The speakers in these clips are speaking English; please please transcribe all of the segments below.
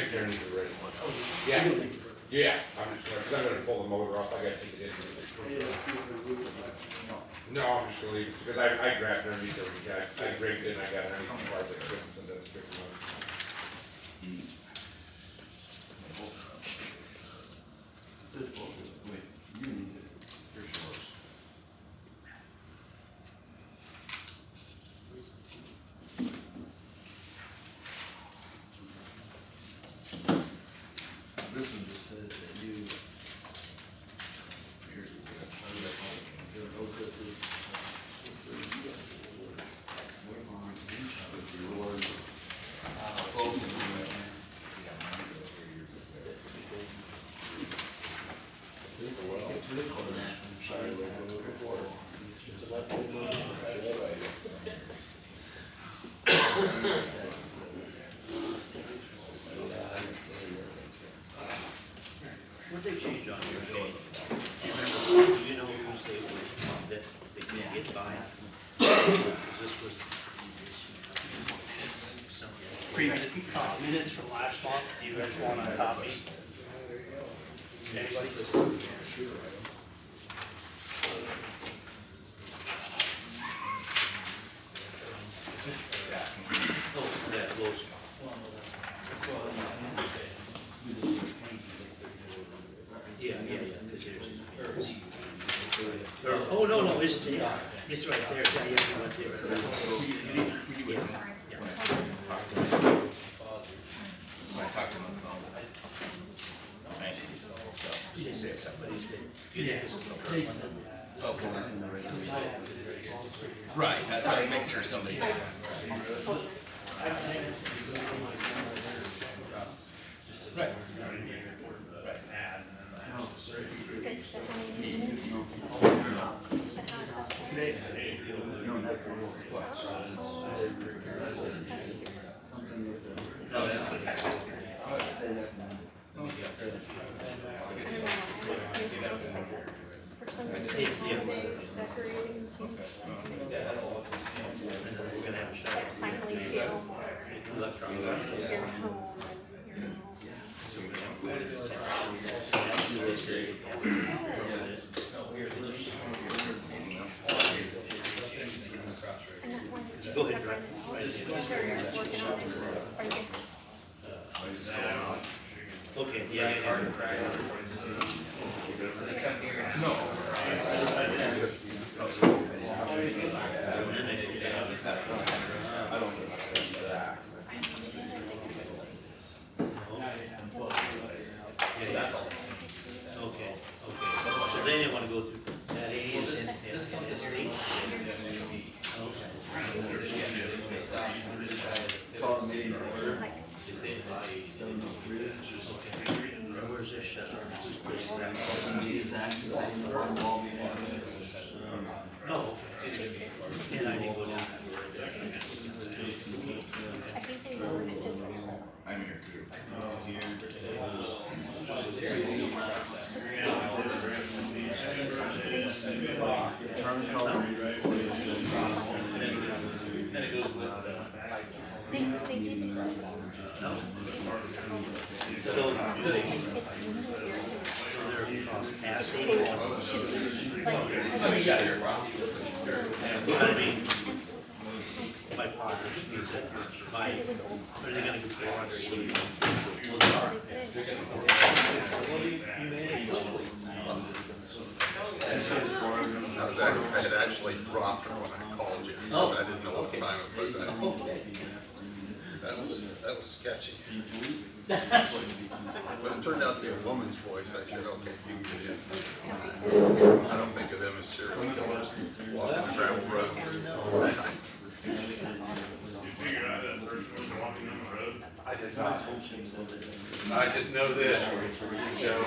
right there needs a ready one. Yeah, yeah, I'm just, cause I'm gonna pull the motor off, I gotta take it in. No, I'm just gonna leave it, because I grabbed underneath everything, I raked it and I got underneath the part that couldn't, so that's fixed one. This is bullshit. Wait, you need it. Here's yours. This one just says that you. Here's the What they change on your day? Do you know who's they were, that they could get by? This was. Minutes from last month, do you guys want a copy? Anybody? Oh, that was. Yeah. Oh, no, it's there. It's right there. Yeah, you went there. I talked to him on the phone. She said somebody said. Yeah. Okay. Right, that's why I make sure somebody got that. Right. Finally feel more you're home Go ahead, Greg. Okay, yeah. No. Okay. So they didn't want to go through that A and state. Call the meeting order. Where's this shut? Oh, okay. And I didn't go down. I think they wrote it just I'm here too. they did it. So, It's really weird. asking. It's just I mean, my partner, my, it was old. are they gonna go 480? I had actually dropped her when I called you, because I didn't know what time it was. That was sketchy. But it turned out to be a woman's voice. I said, okay, you can get in. I don't think of them as serial killers walking the gravel road. I did not. I just know this, Joe.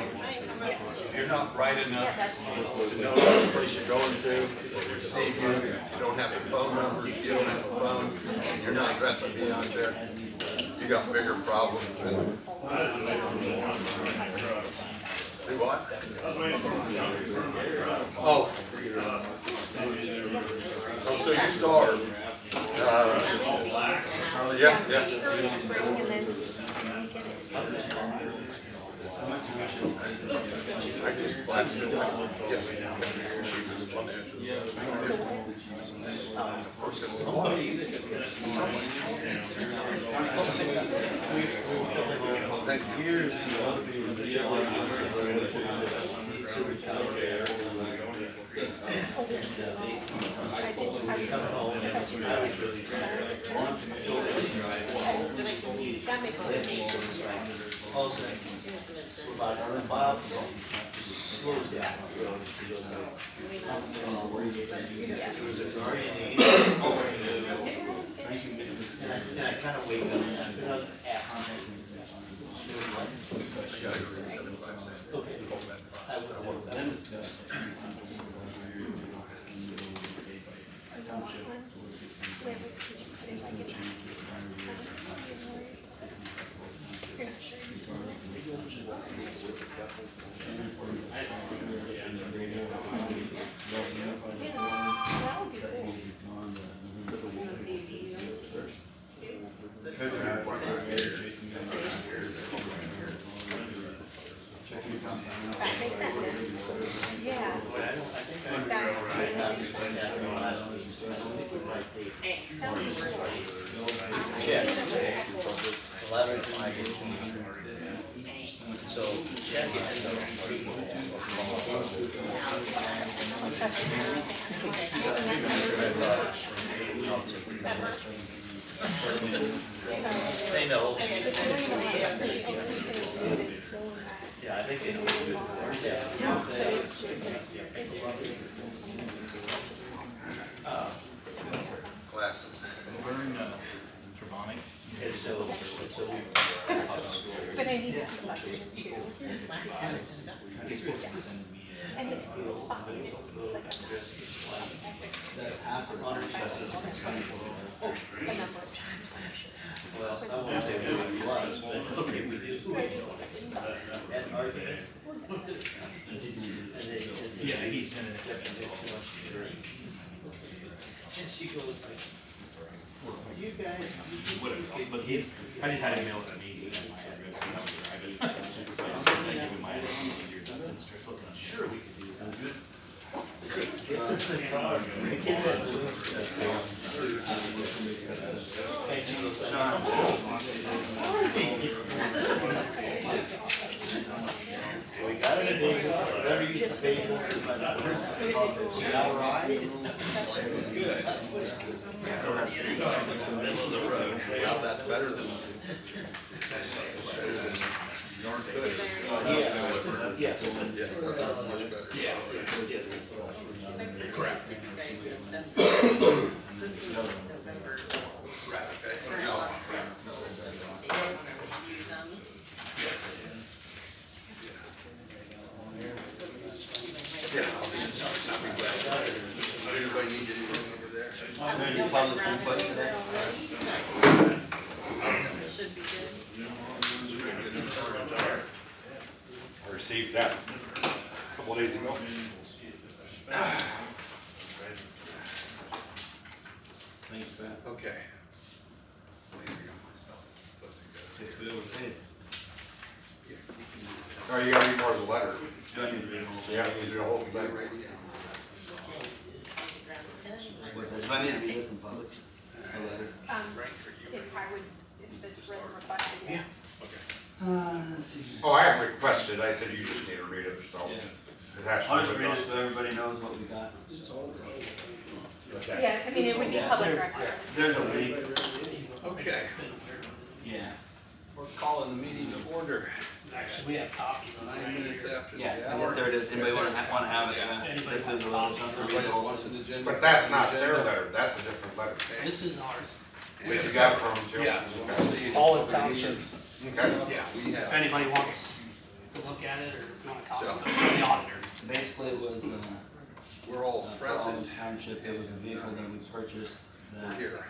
If you're not bright enough to know the place you're going to, to receive you, you don't have the phone numbers, you don't have a phone, and you're not dressing me out there, you got bigger problems than. See what? Oh. Oh, so you saw her. Yeah. Early spring and then you get it. I just blasted it off. That makes more sense. Also, about a mile from home, slows down the road, she goes out. There was a guardian angel over and I kind of wake up and I'm at home. Okay. I will. You're not sure. Yeah, that would be cool. That makes sense. Yeah. So check it. They know. Yeah, I think they know. Glasses. But I need to keep up with it too. And it's fine, it's like a number of times. Well, I won't say what it was, but okay, we do. That argument. Yeah, he's sending it. And she goes like, you guys. Whateve, but he's, I just had to email it to me, with my address, and I was driving. I give him my address, it's easier than start looking on. Sure, we can do that. Good. It's in the car. It's in and she goes, we got it, Dave. Whatever you just paid for. It's good. Middle of the road. Well, that's better than yarn good. Yes. Yes, that's much better. Yeah. Correct. This is November. Right, okay. No. Yeah. Does anybody need anything over there? Any public input today? Should be good. I received that a couple days ago. Thanks, Ben. Okay. Oh, you gotta read more of the letter. Do I need to read them all? Yeah, you do the whole thing. Do I need to read this in public? A letter? If I would, if it's written requested, yes. Let's see. Oh, I haven't requested, I said you just need to read it, so. Yeah. It has I'll to just be read done. it so everybody knows what we got. Okay. Yeah, I mean, it would be Yeah, public there- record. There's a link. Okay, Yeah. we're calling the meeting to order. Actually, we have copies on 9 minutes after the Yeah, I hour. guess there it is. Anybody wanna have it? Anybody This wants is a a little copy? chunk to read Everybody the whole wants thing. an agenda. But that's not their letter, that's a different letter. This is ours. Wait, you got it from Joe? Yeah. Okay. All of Township. Okay. Yeah, we If have. anybody wants to look at it or if you want a copy, So- of it, from the auditor. Basically, it was, We're all for all present. township, it was a vehicle that we purchased We're that, here.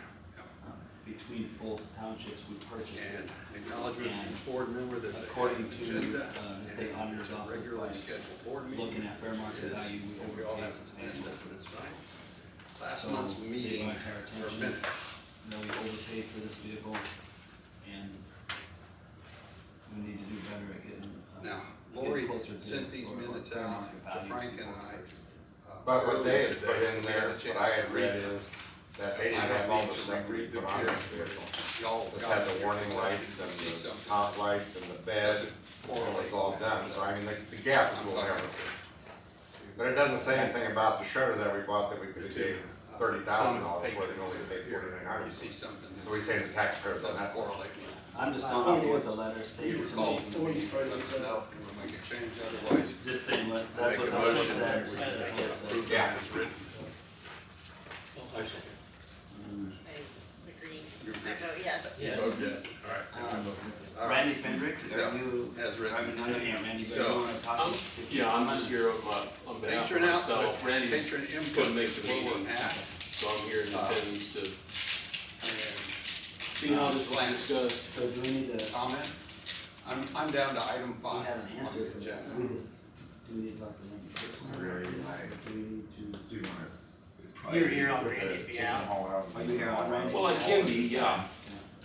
between both townships, we purchased And it. acknowledgement from each board member that they have According an to, agenda. the state And auditor's it's a office, regularly by scheduled board meeting. looking at fair market value, we And we all overpaid have an agenda substantially for for this this night. Last So, month's they meeting, brought to our or attention minutes, that we overpaid for this vehicle, and we need to do better at getting, Now, sent these minutes out to Frank and I. But what they had earlier put today. in We there, had a what chance I to had read read them. is that they didn't have all the stuff we put on this vehicle. Y'all Just got had the it. warning lights and See the something. top lights and the bed, and it was all done, so I mean, the gap is whatever. But it doesn't say anything about the shredder that we bought that we could have gave $30,000 for, they only paid $4,900. You see something. So we say the taxpayers on that. I'm just going off what the letter states to me. Let us know, we'll make a change otherwise. Just saying what, I'll that's make what a the motion letter that we says. approve Yeah. that as written. I agree. You agree? I vote yes. Yes. Vote yes, all right. All right. Randy Fendrick, Yeah, are you? as written. I mean, I know you're not Randy, but So, you wanna talk? is he Yeah, I'm on? just here on behalf of Patron output, myself. Randy's patron input couldn't make is the where meeting, we're at. so I'm here in attendance to see how this is discussed. So do we need to, Comment? I'm down to item we 5 have an on answer the for that, agenda. so we just, do we need to talk to Randy personally? Really? Do we need to? You're here on Randy's behalf. Are you here on Randy? Well, I can be, yeah,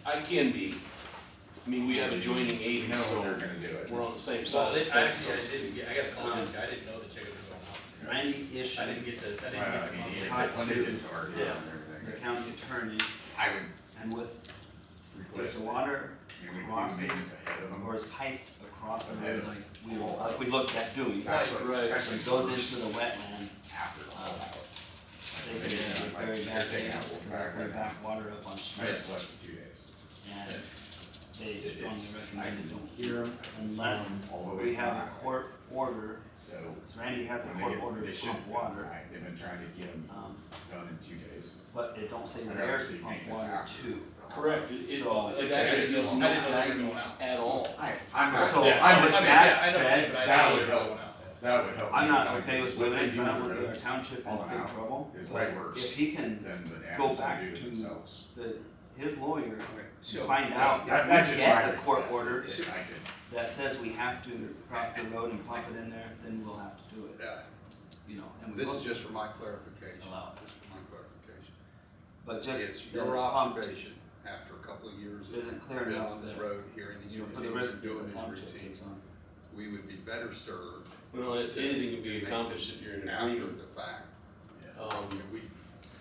I can be. I mean, we have adjoining You agents, know so they're gonna do it. we're on the same Well, side. they, actually, I didn't get, I gotta call this guy, I didn't know the chicken was going out. Randy issued I didn't get the, I didn't Well, get I the. mean, monthly. when they did to argue Yeah. and the everything, county attorney, I would and with request the it. water You would crosses, maybe ahead of them. or is pipe across the Ahead road, of like we looked at doing. Actually, Right. actually It goes into the wetland, after the whole hour. they say it's very bad there, because they back water up on I just Schmitz, left for 2 days. and they strongly I recommend don't it hear them. unless All the way we have a back. court order, So Randy has a when they court get, order they to should pump water, they've been trying to get them um, done in 2 days. but it don't say I'd where rather to see pump maintenance water after. to. Correct, it So- actually gives no I didn't know they were going guidance out. at all. I'm not, So, Yeah, I'm I just, mean, that yeah, I know, said, but I that didn't would know they were help. going out. that would help. I'm me, not like, okay with what they limits, do I don't to want the to get our roads township all in big out trouble, is way but worse if he can than the go animals back they do to to themselves. his lawyer, Okay, to so, find out That- if that's we just my get a court request, order if I could. that says we have to cross the road and pump it in there, then we'll have to do it, you know, and we this will. is just for my clarification. Allow it. Just for my clarification. But just It's that your it's pumped observation after a couple of years of isn't clear being enough on this that, road, hearing these you know, for the routines, risk doing that the these township routines. takes on. We would be better served. Well, anything can be to accomplished make if you're in this after agreement. the fact. Um, We,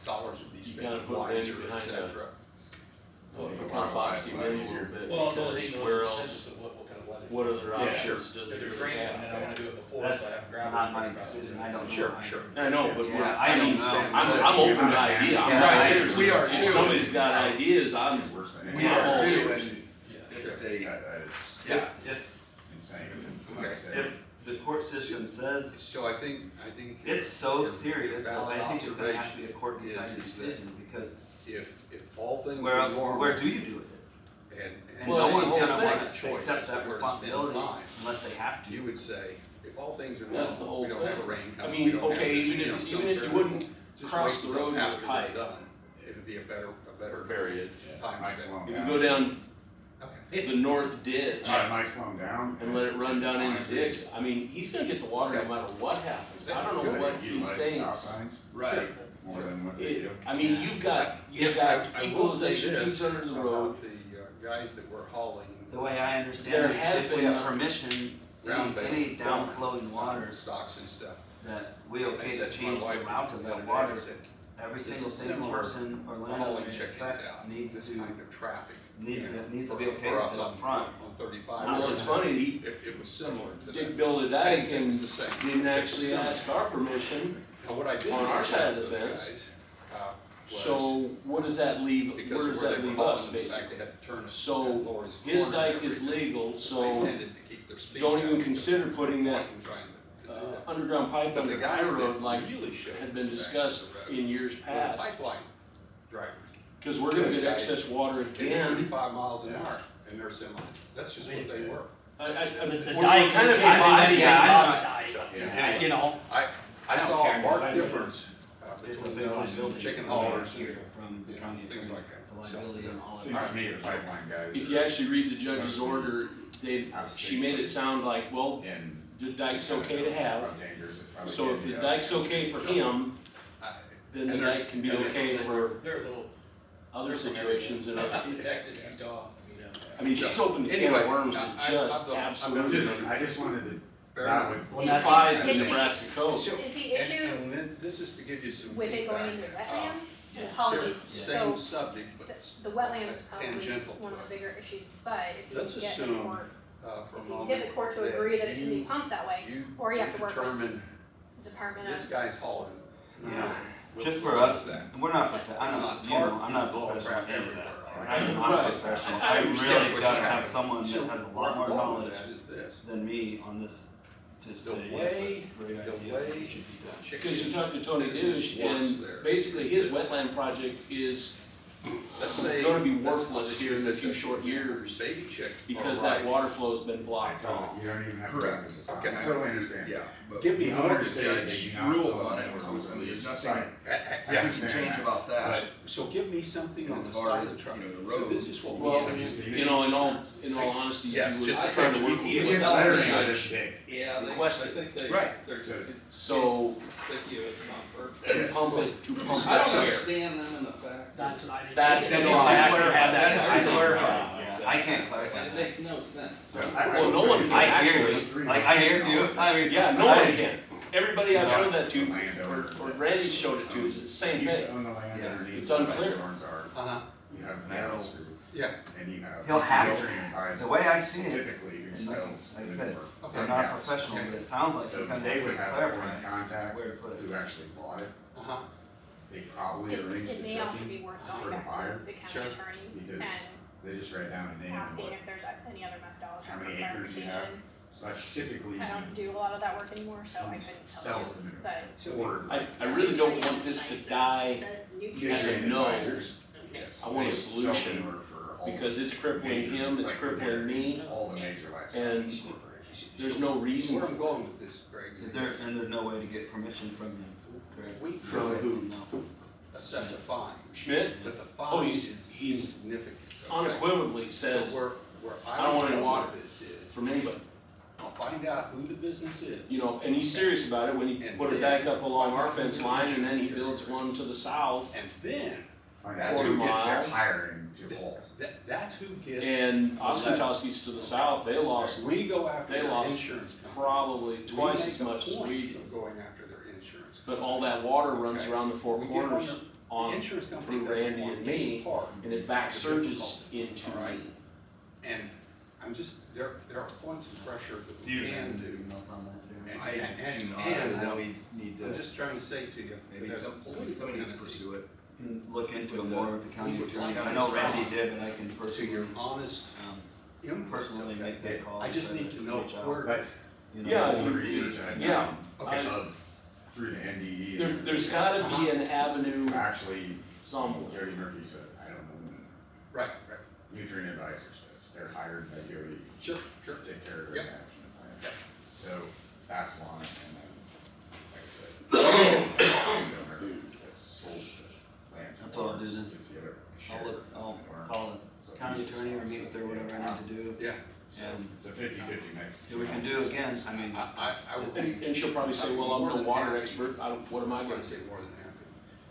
dollars would be You spent gotta put wiser, Randy et behind cetera. Kind of boxed him in a little bit, Well, no, he because knows where the else, business of what kind of weather. what other Yeah, options does So it there's really rain, and I have? wanna do it before, That's so I have gravel. not my decision, I don't know. Sure, sure. I know, but we're, Yeah, I I don't mean, know. I'm open to idea, I'm Yeah, not right, interested. we are If too. somebody's got ideas, I'm, We are too, and Yeah. if they, It's yeah, If, insane. Like I Okay. said, if the court system says So I think. it's so your serious, valid I think it's gonna have to be a observation court decided is decision, because If all things where are else, normal. where do you do with it? And Well, no that's one's the whole gonna thing. wanna Choice accept as that to where to spend responsibility time. unless they have to. You would say, if all things are That's the normal, whole we don't have a thing. rain I coming, mean, we don't have okay, this, even you know, if some you sort of- wouldn't just cross wait the road till after with a they're pipe. done. It'd be a better Period. time Mike's spent. slowing If you down. go down Okay. the north ditch All right, Mike's slowing down. and let it run down into Dix, I mean, he's gonna get the water no Okay. matter what happens. I don't know Good. what he Utilize the stop thinks. signs right. more than what they do. I mean, you've got I will say equalization this tubes under the about road. The guys that were hauling. The way I understand There it has is if we been have none. permission, ground any base downflowing water, Stocks and stuff. that we I okay to said to my change the wife route of the other that day, water, I said, every this single is single similar person or to landowner hauling it chickens affects out, needs this to, kind of traffic. needs to be for- okay for with us it on- up front. On 35. Well, it's funny, he It was similar to did that. build a I dike didn't say it and was the same. didn't I said actually similar. ask our permission. Now, what I did on our say side of to the those fence. guys, was So what does that leave, because where does where that they were leave us, hauling, in fact, basically? they had to turn it So, at Lori's his corner dike and is everything. legal, They so intended to keep their speed don't even down. consider putting that Wasn't trying to do that. underground pipe But the under guys our road that like really showed had been respect discussed for the road in years were the past. pipeline drivers. Cause we're gonna Those get guys, excess water They did again. 35 miles an hour in their semi. That's just what they were. The We're dike, kind of I mean, yeah, I'm Yeah. you know, I I don't saw care a if marked I difference it's a between big those liability. and chicken haulers. Here from the you know, county things attorney. like that. It's a liability on all of Seems us. to me the pipeline guys. If you actually read the judge's order, she made it sound like, well, And. the dike's okay to have. Dangerous. So if the dike's okay for him, then the And they're- dike can be and they're- okay for They're a little. other situations and other. Texas, Utah, you know. I mean, she's opened a can Anyway, of worms that I- just I'm absolutely. I just wanted to that would, Well, that's- defies the Is the- Nebraska code. Is the And issue then this is to give you some with it feedback. going into wetlands? Yeah. Apologies, Same so subject, but the wetlands is probably tangential one of to the it. bigger issues, but if you Let's can get the assume, court, for a if you can moment. get the court to agree that it can be pumped that way, or you have to work with Determine Department this of, guy's hauling. Yeah. We'll Just for look at us, that. we're not, It's I'm not not, you know, I'm not blowing professional crap in that. everywhere. I'm not a Right. professional. I I understand really what gotta you're have saying. someone So that has a where lot I'm more going knowledge with that is this. than me on this to The say, way, yeah, it's a great the idea. way. It should be done. Because you talked to Tony business Dush, works and there. basically his wetland project is Let's say. gonna be let's worthless just here in use a this few as short an example. years Baby chicks. because are that right. water flow's been blocked off. you don't even have to. Correct. Okay. I totally understand. Yeah, but Give me the more owners to say say they they do not not ruled own on it, it, so I mean, there's Site. nothing I that understand can change that. about that. So give me something on As the far side of as, the truck. you know, the So road. this is what we Well, have. you know, in all honesty, Yes, he was just trying to work You with get the lettering on judge. this big. Yeah, Request I it. think they, Right. there's, So- So, it's conspicuous, not to perfect. pump it, to pump I don't it here. understand them in the fact. That's what I did. That's, That no, needs to I be have to clarified. have that. That needs to be I don't- clarified. Yeah, I can't clarify It that. makes no sense. So Well, no one can I actually. hear you, like, I hear you, I mean. Yeah, no I- one can. Everybody I've showed that to, Landowner. or Randy showed it to, is the same You used to thing. own the land Yeah, underneath. it's where the unclear. barns are. Uh-huh, You have narrow screw, yeah, and you have. He'll have to. filtering advisors, The way I see it, Typically, who and like sells I the said, network. Okay. I'm not a professional, but it sounds like So it's gonna they have to would have a clarify point of contact where to put it. who actually bought it. uh-huh. They probably arranged it the may also checking be worth for going the back buyer, to the county Sure. attorney because and they just write down a name and asking what. if there's any other methodology How for many acres you have? clarification. So that's typically. I don't do a lot of that work anymore, so I couldn't tell Sells you, them but. or. I really don't want this to die as a no. Advisors. Okay. I want a They sell solution, them for all because it's crippling major, him, it's like, crippling me. All the major livestock and corporations. There's no reason Where for I'm going with this, Greg, Is is there, and there's no way to get permission from him, correct? we From could who? No. assess a fine, Schmidt but the Oh, fine he's- is he's significant. okay? unequivocally So says, where I don't want any go water. with this is, from anybody, I'll find out who the business is. you know, and he's serious about it when he And put it then- back up along our fence line, and then he builds one to the south. And then, Find out Quarter who gets mile. their hiring to haul. that's who gets. And Oskatoski's to the south, they lost We go after they their lost insurance company. probably We twice make as a much as point we did. of going after their insurance. But all that water runs Okay. around the four We get on corners the on, insurance company through doesn't Randy want and any me, part and it of back the surges difficulty, into all right? me. And I'm just, there are points of pressure that we can do. Emails on that, too. And- I and- do not, and and then we need I'm to, just trying to say to you, maybe that as a somebody political needs to entity, pursue it. And look into it With the- more with the county we would attorney. like I know to Randy did, but I can to personally, your honest inputs, personally okay? make that call. I just and need to know reach out. where, That's You know, Yeah, all the you- research I've yeah. done okay, of, through the NDE. There, there's gotta be an avenue Actually, somewhere. Jody Murphy said, I don't know, right, nutrient advisor says, they're hired by Jody sure, to take care of their Yep. management plan. So that's one, and then, like I said, landowner that's sold the land. That's what I'll do then. It's the other I'll look, I'll share. call So the county he's attorney or meet with her, whatever I need to do. Yeah, So And it's a 50-50 mix. see what we can do again, I mean, I would And she'll probably say, well, I'm no water expert, I don't, what am I I'm gonna gonna say? say more than happy.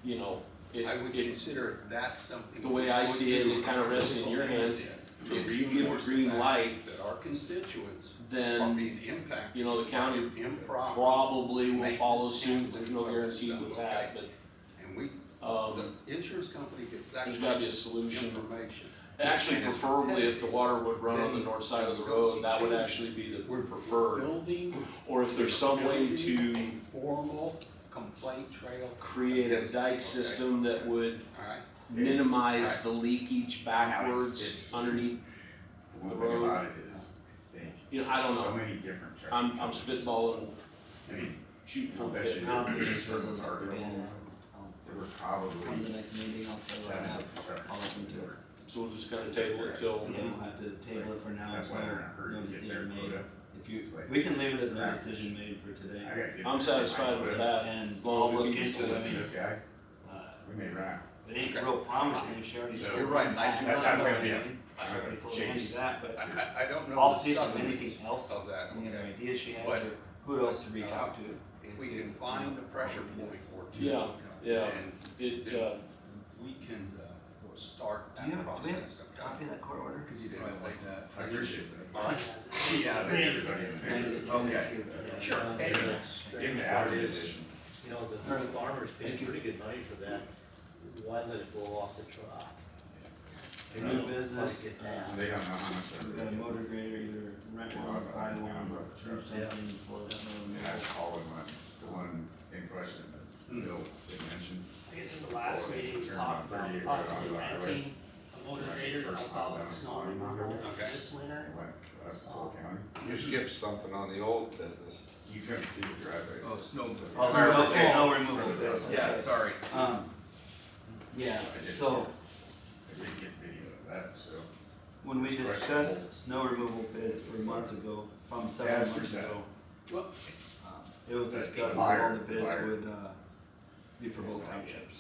You know, I would it, consider that something. the way I see it, it kinda rests in your hands. If you give a green light, That our constituents are then, being impacted. you know, the county Improper, probably will follow suit, there's no guarantee with that, but, and we, um, the insurance company gets that. there's gotta be a kind of solution. Information. Actually, preferably if the water would run on the north side of the road, that would actually be the preferred. Building. Or if there's some way to Formal complaint trail. create a dike system that would All right, minimize the leakage backwards it's- underneath, The the one thing road. about it is, they, you know, I don't so know. many different. check I'm engines. spitballing, I mean, shooting I'll from the bet hip. you I'll there's just for certain those target again. there were Come to the probably next meeting, I'll say what I 7 have. different I'll look into it. So we'll just kinda table it till, Yeah, we'll have to table it for now, That's why they're in a hurry no to get their decision made. quota. If you, It's like- we can leave it as no decision made for I today. gotta get I'm my satisfied with quota. that. And As long I'll as we look can into get it, I mean, This guy, we may run out. it ain't real promising if she already. So- told You're me right, that. I do not That's know. gonna be it. I I'm already gonna told Andy chase. that, but I don't know. I'll the see if there's substance anything else, of that, any other okay? ideas she has, But, or who else to reach out to. If we can find a pressure point or two. Yeah, yeah, And it, we can start Do you that have, do we have process. a copy of that court order? Cause you didn't like that. I appreciate that. All right. She has it. Everybody in the neighborhood. Okay. Sure. Give me the added edition. You know, the farmers pay pretty good money for that. Why let it blow off the truck? New business, Get down. They don't know how much we they're. got a motor grader, either rent one, buy one, or do something for that That's all in the one in question that Bill did mention. I guess in the last meeting, we talked about possibly renting a motor grader to help out with snow removal this winter. It went to us, to Cole County. You skipped something on the old business. You couldn't see the driveway. Oh, snow. Oh, no removal bids. Yeah, sorry. Yeah, I did so I did get video of that, so. when we discussed snow removal bids for months ago, from several As months presented. ago, Well, it was That's discussed that liar, all the bids liar. would, be for both townships.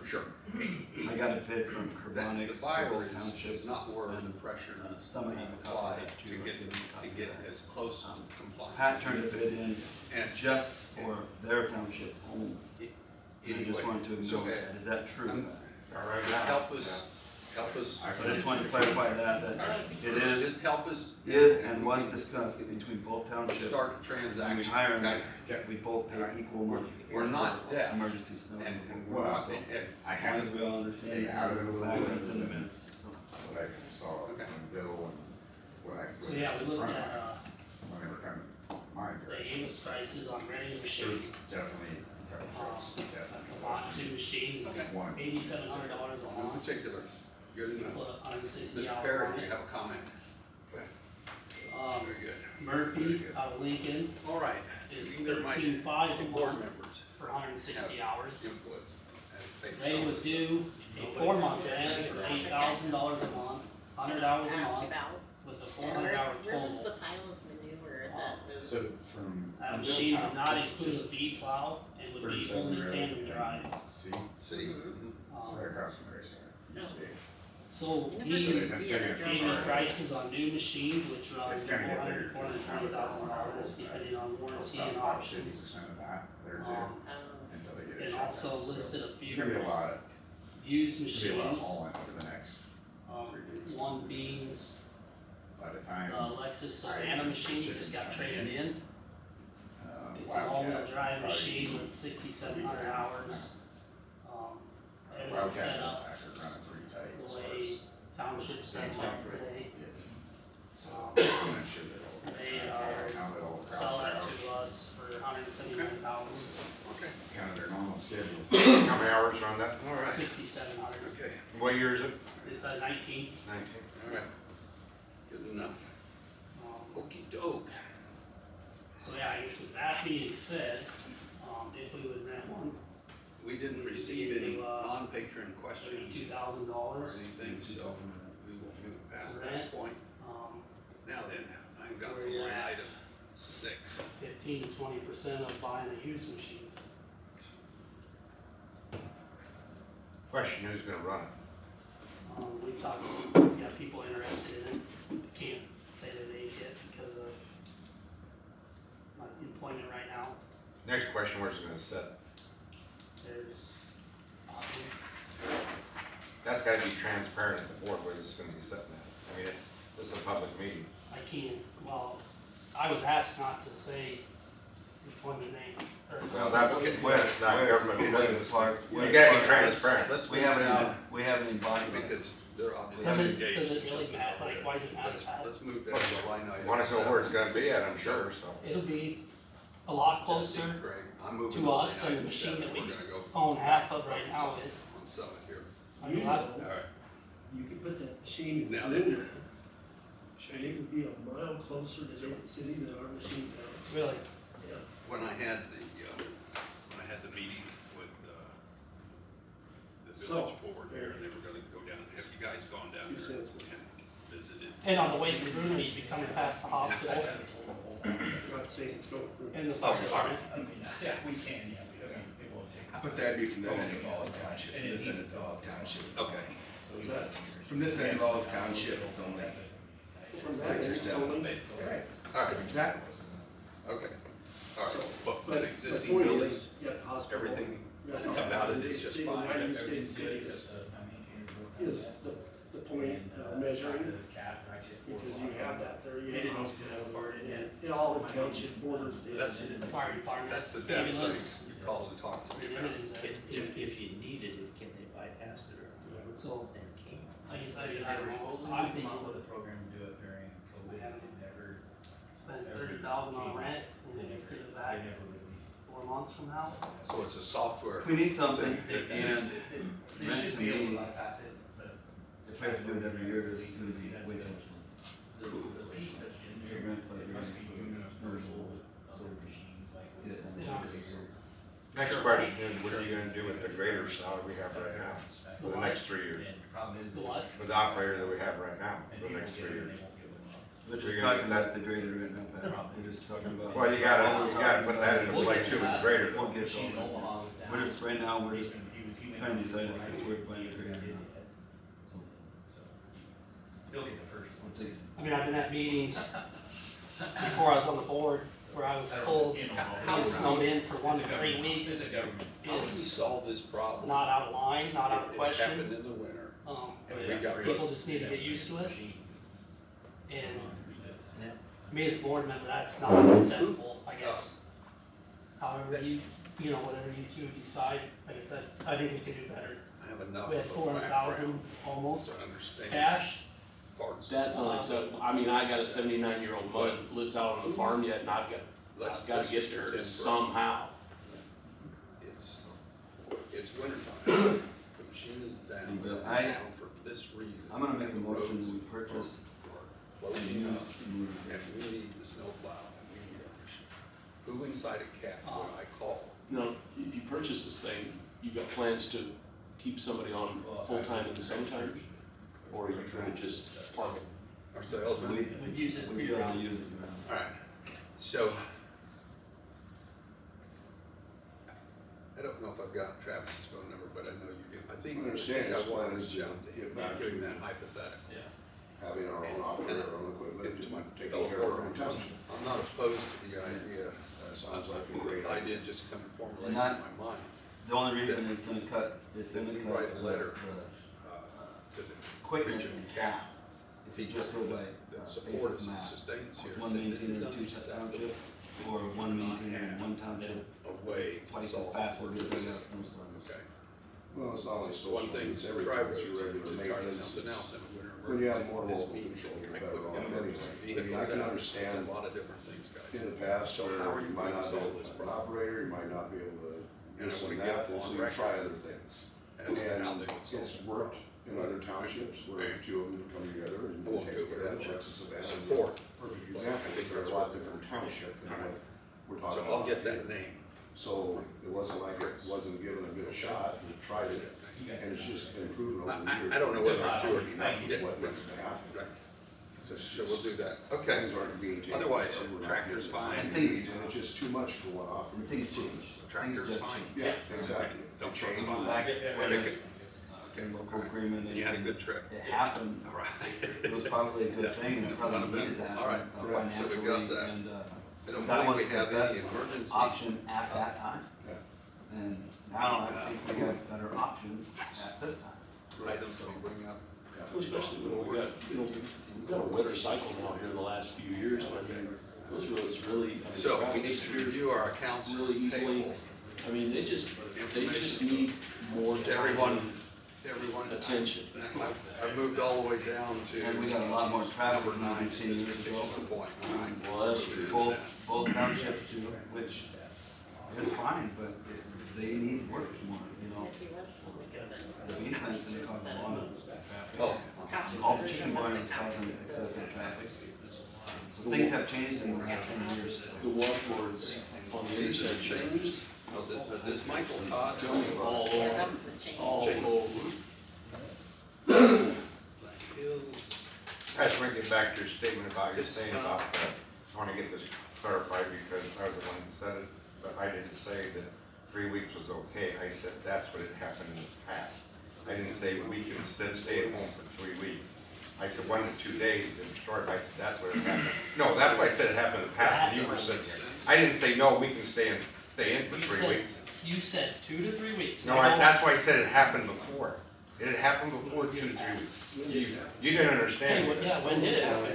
sure. I got a bid from The Carbonics for buyer both is townships. not worth the and pressure someone has a copy applied of that to too. get, I'll give them a copy to of get that. as close to compliance. Pat turned a bid in And just for their township only. I just anyway, wanted to so acknowledge that. Is that true? All right. just help us. I just wanted to clarify that it Just help us. is and was discussed between both townships. Start the When we transaction. hire them, okay? we both pay equal money. We're not deaf. Emergency snow. And, removal. So, and I as kind long as of, we all understand, stay out of it a little the fact bit. that it's in the minutes, so. what I saw Okay. on Bill and what I. So yeah, we looked at, When they were coming my the direction. use prices on renting It was machines, definitely, trucks, a definitely. lot two machine, One. $8,700 a in month. particular, good We enough. put 160 Mr. hours Perry, on you it. have a comment? Okay, very good. Murphy out of Lincoln All right. is You can get my 13,500 a board month members for 160 hours. input. as They would do a 4-month grant, it's $8,000 a month, 100 hours a Asked month, about, with the and 400 hours where was the total. pile of manure that was? So from. That from machine Bill's would not house, it's include a just V plow and would be 37 only road tandem and drive. See, See, so they're across from the racetrack. Used to be. So You he never So see they've it. been gave me prices on new machines, which run It's gonna get bigger. $420,000 depending on warranty and options. 50% of that, there too, until they get it. And shut also down. So listed a There's few gonna be a lot, used there's gonna be a lot of machines, hauling over the next, one being by the time. Lexus Savannah machine that just got traded in. It's an Wildcat, all-wheel drive probably machine with 6,700 hours. Everything's Wildcat set up actually running pretty tight. the as far way as township set up today. getting- So, I'm sure that all. They How it all sell that crowds to out. us for $179,000, okay, It's kind of their normal schedule. How many hours are on that? all right, 6,700. okay, What year is it? It's a 19. 19. all right. Good enough. Um, Okey doke. So yeah, I guess with that being said, if we would rent one, We didn't receive any Uh, non-patron it'd be questions $2,000. or anything, so we will move past that Rent. point. Um, Now then, I'm going Where to you line at? item 6. 15 to 20% of buying a used machine. Question, who's gonna run it? We talked, yeah, people interested in it, can't say that they yet because of my employment right now. Next question, where's it gonna sit? There's options. That's gotta be transparent at the board where this is gonna be sitting at. I mean, this is a public meeting. I can't, well, I was asked not to say employment name. or- Well, that's, when it's not government business. Where- You gotta be transparent. Let's We move haven't down even, we haven't even bought it. because they're obviously Does it, engaged. does in it really something matter, over like, there. why does it matter, Pat? Let's move down to line item. Want to know where it's gonna be at, I'm sure, so. It'll be a lot Jesse, closer Greg, I'm moving to to us line than the item machine 7. that we We're gonna go own half of right now is. on Summit here. I mean, All right, You could put that machine in Now Linden, and it would be a mile closer to Dayton City than our machine down. Really? Yeah. when I had the meeting with, the So, village board here, and they were gonna go down, have you guys gone down 2 there cents. and visited? And on the way through Bruno, you'd be coming past the hospital I'm not saying it's going through. and the Oh, fire all right. department. Yeah, we can, yeah, it won't take. But that'd be from that end of Olive Township, from this end of Olive Township. it's Okay. only- What's that? From this end of Olive Township, it's only From that 6 or end, it's 7. only- All right, Exactly. okay, all So, right, but But existing the point building, is, you got the hospital. everything you got the about it is Dayton just City, fine. Why do you Dayton City is, is the point measuring, because you have that there, you They didn't have also put a part in it. in all the township borders. That's The fire department, That's the depth thing, ambulance, you call and talk to me. everything's there. If you needed it, can they bypass it or? So, They can't. I guess I don't know, I'm thinking with of a program to do it during COVID, they never, spend 30,000 on rent, and then get it back they never released. 4 months from now. So it's a software. We need something, They and rent should to be able to me, bypass it, but if we have to do it every year, it's gonna be way too much money. the piece that's in The there, rent, like, it must be commercial, other machines like. get it Yeah. done. Next question is, what are you gonna do with the grader salary we have right now for the next 3 years? And the problem is. The what? With the operator that we have right now for the next 3 years? We're So just you're gonna talking get about the grader right now, Pat. We're just talking about. Well, you gotta put that into play too with the grader We'll though. get going. We're just, right now, we're just trying to decide if it's worth buying a grader or not. He'll get the first one. We'll take, I mean, I've been at meetings before I was on the board where I was told, get snowed in for 1 to 3 weeks. It's a government. How do we Is solve this problem? not out of line, not out of It happened question. in the winter. But We got people just need to get used to it. And me as a board member, that's not acceptable, I guess. However, you know, whatever you two decide, like I said, I think we can do better. I have enough We of had a 400,000 background almost to understand cash. parts. That's unacceptable. I mean, I got a 79-year-old mother that lives out on the farm yet, and I've Let's got to get just there pretend somehow. It's winter time. The machine is down, But it's I- down for this reason. I'm gonna make a and the motion roads that we purchase are a closing used up, motor and grader. we need the snowplow, and we need our machine. Who inside a cat would I call? Now, if you purchase this thing, you got plans to keep somebody on full-time in the summertime? Or are you gonna just park it? Our salesman? We'd use it We'd be able to use it around. Alright, so. I don't know if I've got Travis's phone number, but I know you do. I think Understand I his plan wanted is to to jump to him, get back giving to- that hypothetical. Having our own operator, our own equipment, Into my taking fellow care of our board own members. township. I'm not opposed to the idea. That sounds like a great The idea. idea just kind of formulated in Not- my mind The only reason it's gonna cut, it's Then gonna we cut write a letter. the to the quickness region in half. If you just go by that basic supports and math. sustains here. One Say, this maintainer is in two township, or one maintainer in one township, a way it's to twice as solve fast as for it is this. right now snowstorms. Okay. Well, it's not only It's one thing it's to everything, drive it's roads, your it's regular entirely maintenance. something else in a winter When you have emergency. more This local means control, I you're couldn't better off get anyway. emergency I mean, vehicles I can out. understand It's a lot of different things, guys. in the past So how where are you you might going to not be solve able this to problem? operator, you might not be able to And I this wanna and get that, on and so you record try other things. as to how And they would solve it's it. worked in other townships where two of them come together and I won't take go with care of that. it. Alexis Savannah is a Support. perfect I example. think There's that's a lot what- different township than what we're So talking about. I'll get that here. name. So it wasn't like it wasn't given a good shot, we tried it, and it's just been proven over the years. I don't know whether I do or not. Yeah, What right, needs to happen. right. So we'll do that. Okay. Things aren't being taken. Otherwise, care of. We're not tractor's getting fine. the needs, and it's just too much for one And operator. things change. Tractor's Things just fine. change. Yeah, exactly. Don't They change. change my Back when Pick it's Okay. local agreement. And you had a good trip. It happened, All right. it was probably a Yeah. good thing, and it probably Not a bad- needed that all right. financially, So we got that. and, I don't that believe was we the have best any emergency. option at that time. Yeah. And now I think we got better options at this time. Items that we bring up. Especially when we got, we've got a winter cycle now here in the last few years, and I mean, those roads really, I mean. So we travel need to disappears review our accounts really easily. payable. I mean, they just need more To time everyone, everyone. attention. I've moved all the way down to. And we got a lot more traffic Number than we 9, did 10 years ago. Point 9. Well, that's true. Both townships do, which is fine, but they need work more, you know. The bean plant's gonna cause a lot of traffic. Oh, All the chicken barn is causing excessive traffic. So things have changed in the last 10 years. The washboards on the these have intersection. changed. Oh, this Michael Todd. Tell me all Yeah, over, that's the change. all Change. over. Black Hills. I just want to get back to your statement about your saying about, I want to get this clarified because I was the one that said it, but I didn't say that 3 weeks was okay. I said that's what had happened in the past. I didn't say we can stay at home for 3 weeks. I said 1 to 2 days in short. I said that's what had happened. No, that's why I said it happened in the past when you were sitting here. I didn't say, no, we can stay in for You 3 said, weeks. you said 2 to 3 weeks. No, that's why I said it happened before. It had happened before 2 to 3 weeks. You didn't understand. When did it happen?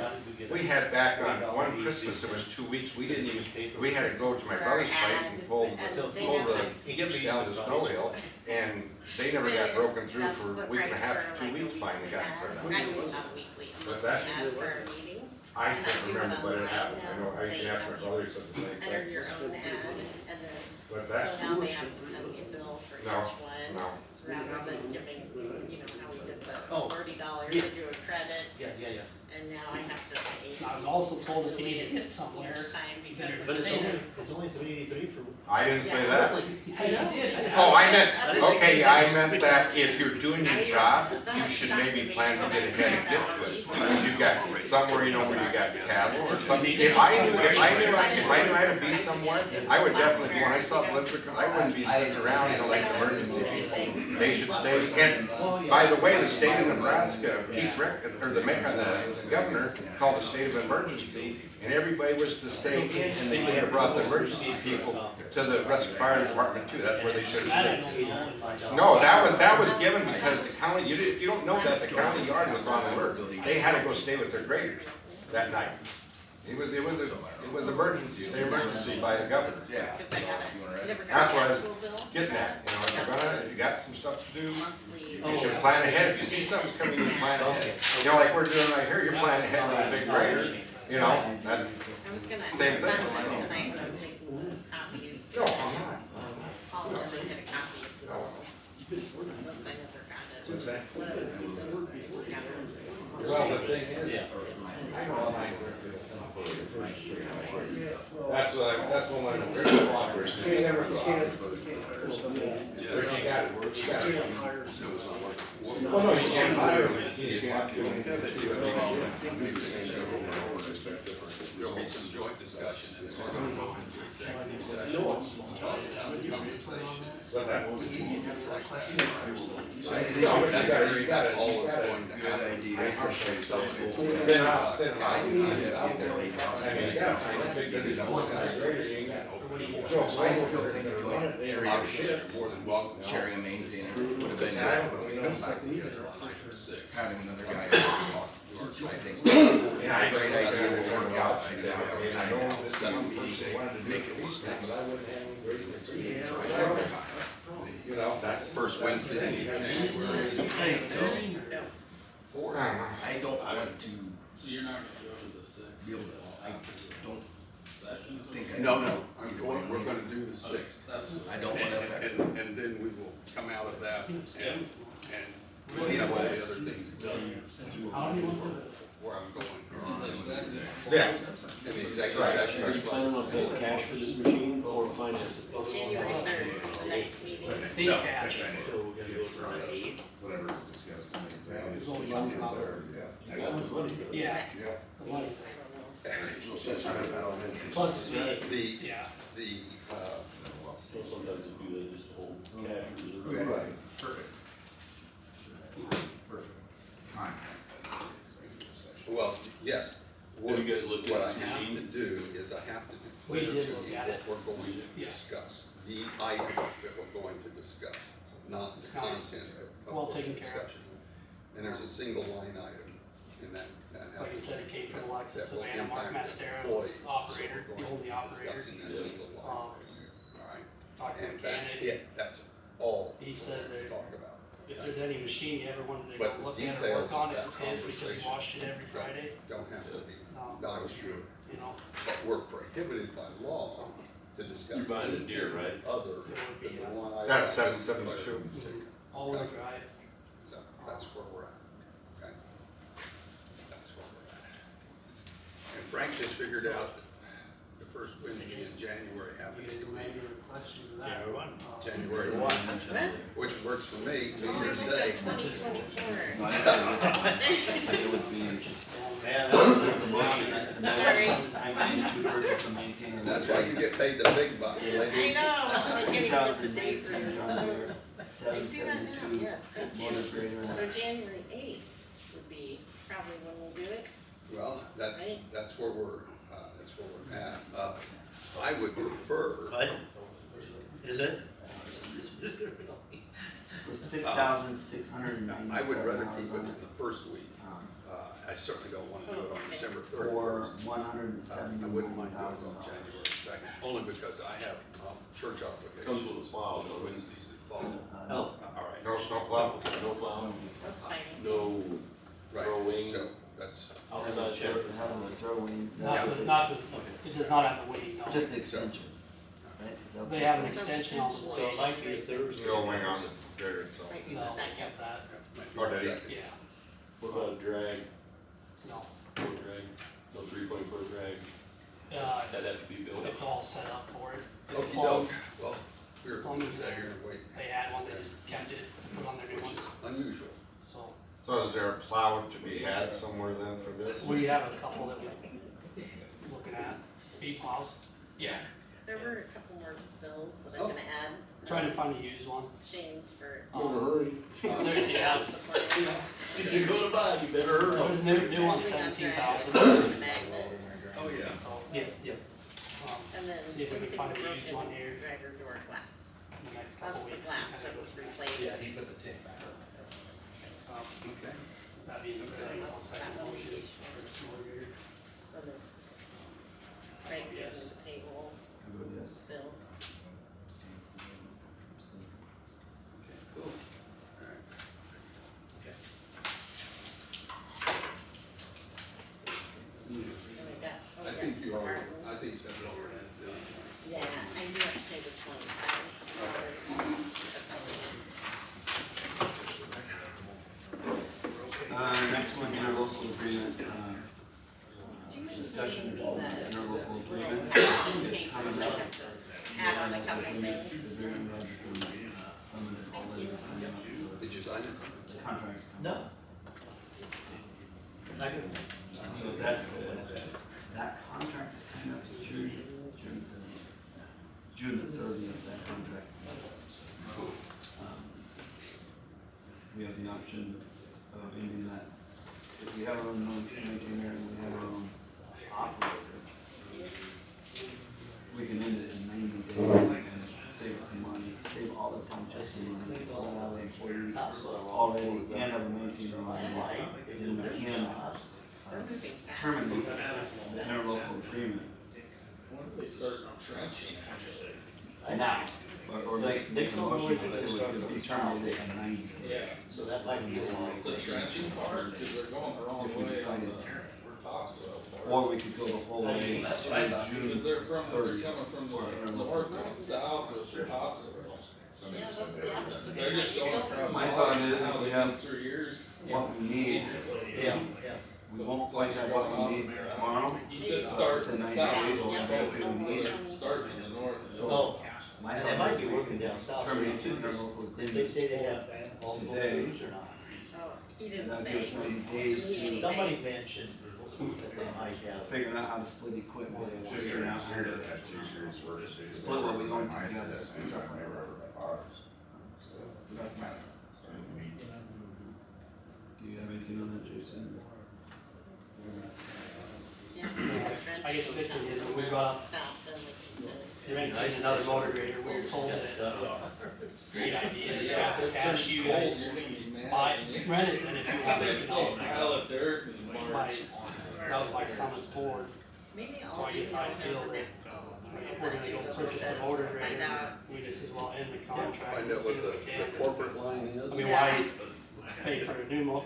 We had back on one Christmas, it was 2 weeks, we didn't even, we had to go to my brother's place and pull the skips down the snow hill, and they never got broken through for a week and a half to 2 weeks, finally got cleared I out. mean, not a weekly, a But monthly that- ad for a meeting. I can't remember, but it happened, I know, I can ask my brother, he said the same Enter thing. your own ad, and then, But so that's, now they have to send me a bill for each no, one, no. rather than giving, you know, how we did the Oh. $40 Yeah. to do a credit, Yeah. and now I have to pay. I was also told if you need to hit somewhere, Each time because better of But the it's only 383 for. I didn't say Yeah. that. I know. Oh, I meant, okay, I meant that if you're doing your job, you should maybe plan to get ahead and get to it. If you've got somewhere, you know, where you got cattle or something, if I knew I had to be somewhere, I would definitely, when I saw blood pressure, I wouldn't be sitting around, you know, like emergency people. They should stay, and by the way, the state of Nebraska, or the mayor, the governor called a state of emergency, and everybody was to stay in, and they should have brought the emergency people to the fire department too, that's where they should have stayed. No, that was given because the county, if you don't know that, the county yard was on alert. They had to go stay with their graders that night. It was emergency, state emergency by the governor. Yeah. Because I got it, never got That's a what I was actual bill. getting at, you know, if you got some stuff to do, Monthly. you should plan ahead. If you see something's coming, you plan ahead. You know, like we're doing right here, you're planning ahead with a big grader, you know, that's, I was gonna, Same thing. not tonight, but I was making copies. no, I'm not. All of them get a copy of the bill. Since I never got it. Since that, Well, the thing is, Yeah. That's one of the you can't hire somebody. You got it. You can't hire somebody. Well, no, you can't hire them. there'll be some joint discussion. No, it's tough. But that, I think No, it's but you gotta- you gotta- all you is gotta- going to good idea. Especially so open. Then I'll- then I'll- I mean, I mean, yeah, because it's more than a grader, you ain't got- I still think a joint area Obviously, you're more than welcome. sharing a maintainer would have been having another guy. I think. Yeah, I Great idea will work out. I said, okay, and I know this one person wanted to make it these things, but I wouldn't have any graders. You know, that's. First Wednesday in January. I think so. I I don't want to So you're not gonna go to the sixth? build it. I don't think I. No, I'm going, we're gonna do the sixth. I don't want to affect. And then we will come out of that and Well, yeah, all well, the other things How do you want to do it? where I'm going. Yeah. In the executive Right. session. Are you planning on paying cash for this machine or finance it? January 3rd is the next meeting. Think cash. So we're gonna go for an 8. Whatever was discussed tonight. There's only one problem. I got this money. Yeah, Yeah. the money's there. There's no sense in it, I don't think. Plus, The, yeah, the, So sometimes you do that, just hold cash reserve. Okay, right. Perfect. Perfect. Fine. well, yes. Have you guys looked What at I this have to machine? do is I have to We declare did to look you at it. what we're going to Yeah. discuss. The item that we're going to discuss, not the It's not content of well the taken care of. discussion. And there's a single line item in that. like I said, it came from Alexis that will Savannah, Mark impact Mastero employees. was operator, So we're the going only to be operator. discussing that single line, all right? Talked to And the that's candidate, it, that's all he said we that talk about. if there's any machine you ever wanted to But go the look at or details work on, of it that was his because he conversation washed it every Friday. Don't have to be Um, true, You know, but we're prohibited by law to discuss. You're buying a deer, anything right? Other It would be, than the one I. That's 772. all-wheel drive. So that's where we're at, okay? That's where we're at. And Frank just figured out that the first Wednesday in January You happens guys to have any be other questions of that? January 1. January What? 1, which works for me, Oh, I New think Year's Day. that's 2024. It would be Yeah, that's the motion. Sorry. That's why you get paid the big bucks, I lady. know, I can't even get the date right. I see that now, 772 yes, thank you. motor grader. So January 8th would be probably when we'll do it. Well, that's Right. where we're at. I would prefer, What? Is it? Is it really? The 6th $8,697. I would rather keep it in the first week. I certainly don't want to do it on December For 31st. $179,000. I wouldn't mind doing it on January 2nd, only because I have church Comes obligations. with a plow, on though. Wednesdays that follow. Oh, All right. No snowplow? No plow, That's fine. no Right, throwing. so that's, outside It there. has a throwing. Not the, it does not have the wing, no. Just the extension, right? Is that what They it's have an called? extension on the so it blade. might be a Thursday. Still wing on the grader, so. Might be No, the not second. that, Or did he? yeah, What about a drag, no. no drag, no 3.4 drag, that'd have to be built. It's all set up for it. It's okey plumbed. doke. Well, we're going to sit here and wait, They had one, they just kept it to put on their new which ones, is unusual. so. So is there a plow to be had somewhere then for this? We have a couple that we're looking at, feed plows. Yeah. There were a couple more bills that I'm gonna add. Trying to find a used one. Shane's for. hurry. There, yeah, Support. If you're gonna buy, you better hurry. there was new one, 17,000. Magnet, Oh, yeah. So, Yeah. and then See if we can something find a used broken one here. driver door glass. in the next That's couple the weeks. glass kinda that go was through. replaced. Yeah, he put the tape back on. Okay. That'd be the second motion for the sewer grader. For the, right, Yes. the payroll I vote yes. bill. Okay, cool. All right. And we got, oh, I yes, think you are, Martin. I think that's all we're gonna do. Yeah, I do have to pay the 25. Next one, interlocal agreement, discussion of interlocal agreement. It's coming up. Add on a couple things. The agreement runs through, some of the, all of this coming up. Did you sign it? The contract's coming No. up. I can, So that's, that contract is coming up June the 30th, that contract. We have the option of ending that, if we have our own maintainer and we have our own operator, we can end it in 90 days and save us some money, save all the township some money, all our employees already, and have a maintainer already, then we can They're moving fast. terminate the interlocal agreement They start trenching. now, or make a motion that it would be terminated in 90 days. Yeah. so that might be a long. The trenching part, because they're going the wrong If we way on decided the to. topsoil part. Or we could go the whole way That's what I thought, to because June they're from, they're 30th. coming from for the interlocal north, agreement. going south to the topsoil. Yeah, that's the opposite. They're just going across. My the thought line. is if How we they have- do 3 years. What we need, Yeah. we won't quite have what we need tomorrow. You said start Within 90 south. days, we'll have everything we need. Starting in the north. Oh, My and they thought might is be we working down south. terminate the interlocal Did they agreement. say they have multiple Today. crews or not? Oh, he And didn't that say. gives 90 days to Somebody mentioned that they might have. figuring out how to split equipment, figuring out how to split what we own together. Stuff like that. So that's my. Do you have anything on that, Jason? Yeah. I guess the big thing is when we brought up South, then like you said. renting another motor grader, we were told that, great idea, you have to cash, you guys buy, rent it, and if you want They it, still you pile of dirt and know, march. that was my son's board. Maybe So I'll. I guess I feel that if we're gonna go purchase a motor Find grader, out. we just as well end the contract Find as out soon what as the we can. corporate line is. I mean, why pay for a new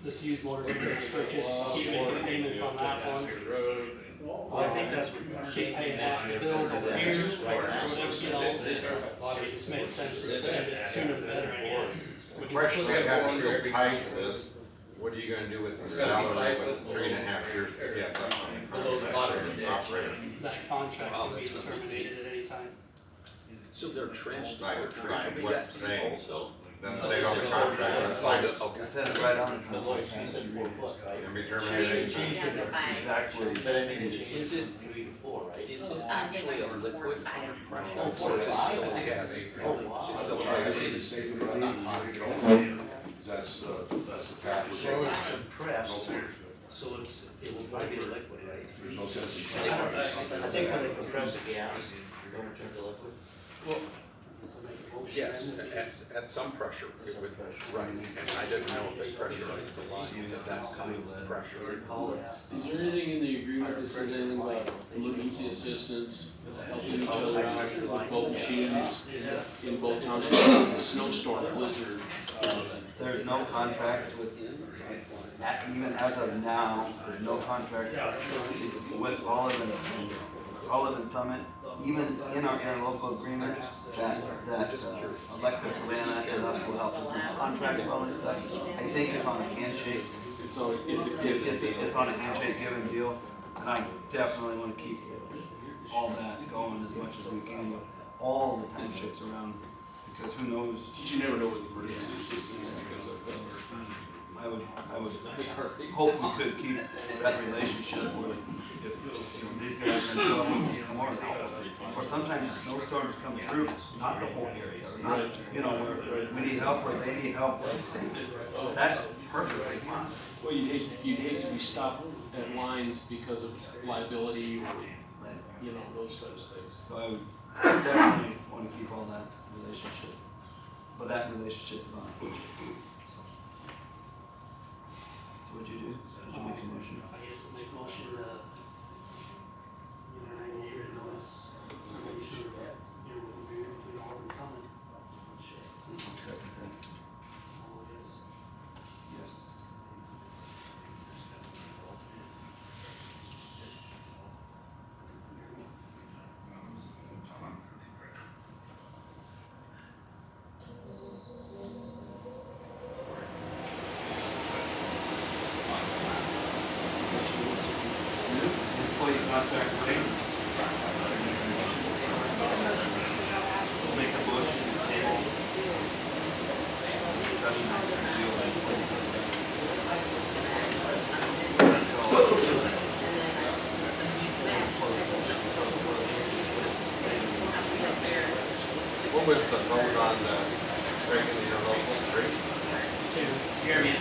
this used motor grader purchase, keep making payments on that one? Roads. Well, I think that's, keep paying off the bills over here, or whatever, you know, it just makes sense to spend it sooner the better, I guess. We The can question split I it. got still tied to this, what are you gonna do with the salary with 3.5 years to get that operator? That contract can be terminated at any time. So they're trenched. Like, Trenched. what I'm saying, so then say on the contract, it's like, Okay. It says right on The the Lord, contract. you said 4 foot, right? can be terminated Change it to 5. Exactly. But I mean, it Is changes it- from 3 to 4, right? Is it They actually went a from 4 liquid to 5. compression? Oh, Or is it 4 to 5? still a gas? Oh, wow. It's still a I gas. think it's saving money, you make it own, that's the path we're So it's taking. compressed, so it will probably be liquid, right? There's no sense in. I think when they compress the gas, don't it turn to liquid? Well, So make a motion. Yes, then. at some pressure, it would, right, and I didn't know if they pressurized the line at that kind of pressure. Is there anything in the agreement that says anything about emergency assistance, helping each other out with boat machines in both townships, snowstorm, blizzard? There's no contracts with, even as of now, there's no contracts with Olive and Summit, even in our interlocal agreement, that Alexis, Savannah, and us will help with contracts and all this stuff. I think it's on a handshake. It's on a handshake give and deal, and I definitely want to keep all that going as much as we can with all the townships around, because who knows? Did you never know what the emergency assistance because of I would hope we could keep that relationship where if these guys are in trouble, or sometimes snowstorms come through, not the whole area, or not, where we need help or they need help. That's perfectly fine. Well, you'd hate to be stopped at lines because of liability or, those types of things. So I would definitely want to keep all that relationship, but that relationship is on. So what'd you do? Did you make a motion? I guess we'll make a motion to, neighbor notice, make sure that, we'll agree between all and Summit. Second thing. Yes. Employee contract rate. Make a motion to table. Discussion on the deal with employees. What was the vote on the regular interlocal three? Jeremy.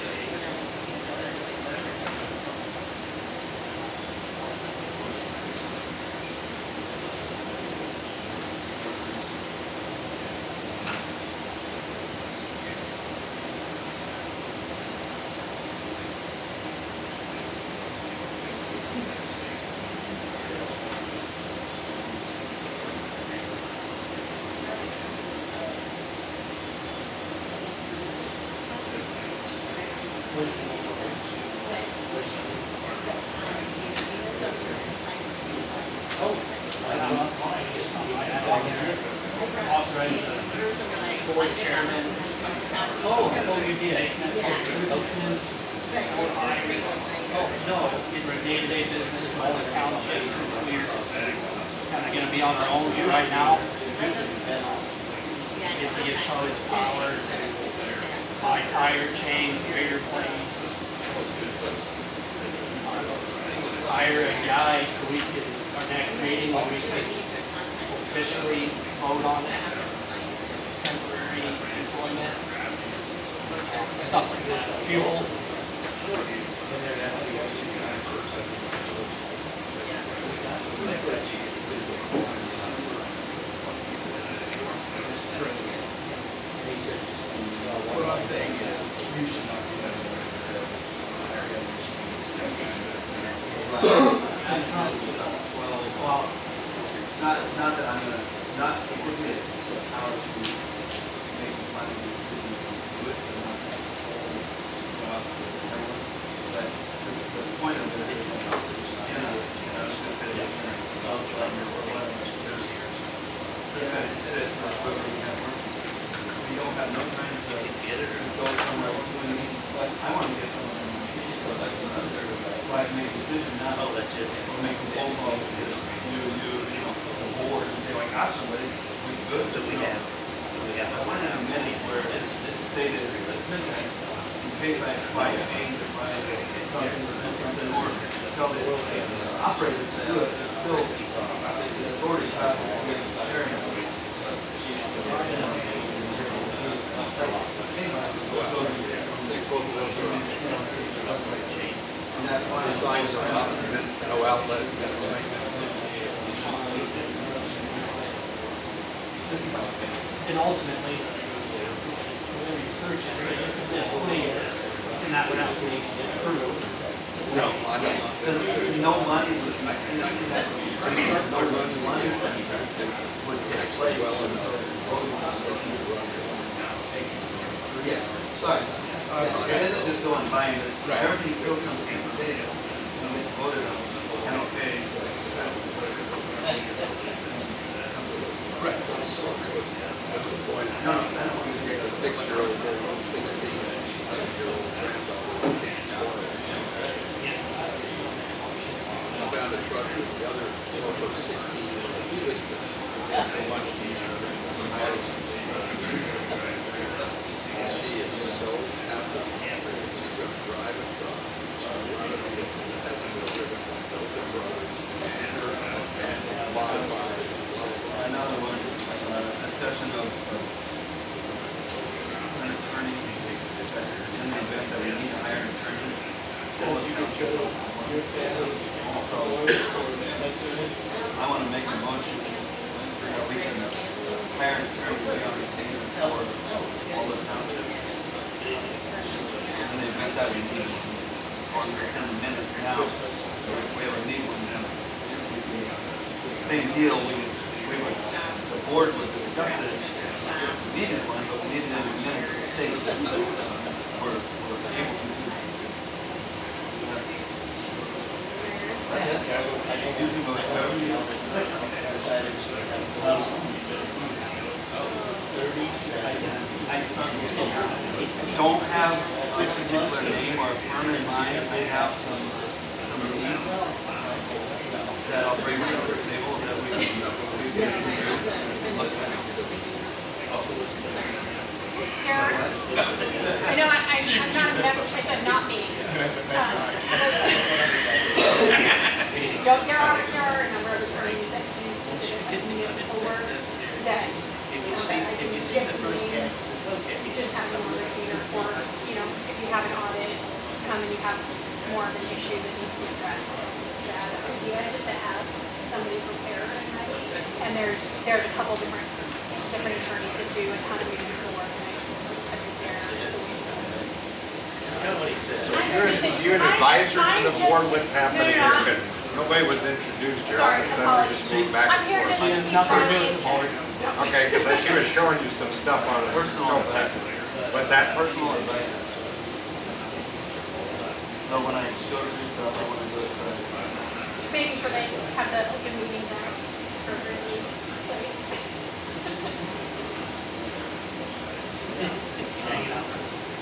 Board chairman. Oh, you did. No, in our day-to-day business, with all the townships, we're kind of gonna be on our own right now. Is to get charged the power, buy tire chains, grader plates. Hire a guy so we can, our next meeting, when we can officially vote on it. Temporary employment, stuff like that, fuel. What I'm saying is, you should not be that way, because area that should be Well, not that I'm gonna, it gives me the power to make the final decision to do it, but not to go out to everyone. But the point of it is, I was just gonna say that, or whatever, they're gonna sit for whoever we have working. We don't have no time to go somewhere when we need, but I wanna get someone in my meeting, so I can make a decision now. Oh, that's it. Or make some phone calls to the board and say, like, gosh, somebody, we good. So we have. I want to have minutes where it's stated, in case I buy a change or buy something, or tell the operator to do it, it's still, it's a storage traffic, it's sharing. And that's why The signs are up, no outlet. this is about space. and ultimately, whatever your purchase, I guess if they play it, and that would have to be approved. No, I have not. Because no money would be, no money would take place. Yes, sorry. It isn't just going by, everything still comes to the table, and gets voted on, and okay. Right. That's the point. No, I don't want to A 6-year-old or 16-year-old granddaughter can't spoil it. I found a truck with the other over 16-year-old sister. Lunch she is so happy. She's going to drive a truck. That hasn't been driven by the garage. And modified. Another one, discussion of an attorney, in the event that we need to hire an attorney. Also, I want to make a motion that we can hire an attorney to be on retainer for all the townships. In the event that we need, or it's in the minutes now, if we ever need one, then we can, same deal, we would, the board was discussing it, we needed one, but we needed it in the minutes of the state. We're able to do. That's it. You can go ahead. I don't have a particular name or a firm in mind. I have some needs that I'll bring to the table that we can look at. I know I'm not, I said not me. There are a number of attorneys that do specific municipal work that, If you see the first case, it's okay. you just have them on retainer for, if you have an audit, and you have more of an issue that needs to be addressed. That idea just to have somebody prepared and ready. And there's a couple different attorneys that do a ton of municipal work, and I think they're. That's kind of what he said. So you're an advisor to the board, what's happening here? Because nobody was introduced here, all of a sudden we're just moving back I'm here and just forth. to keep trying. Okay, because she was showing you some stuff on it. Personal advice. What's that Personal personal? advice. So when I go to do stuff, I want to do it correct. Just making sure they have the open meetings act appropriately placed.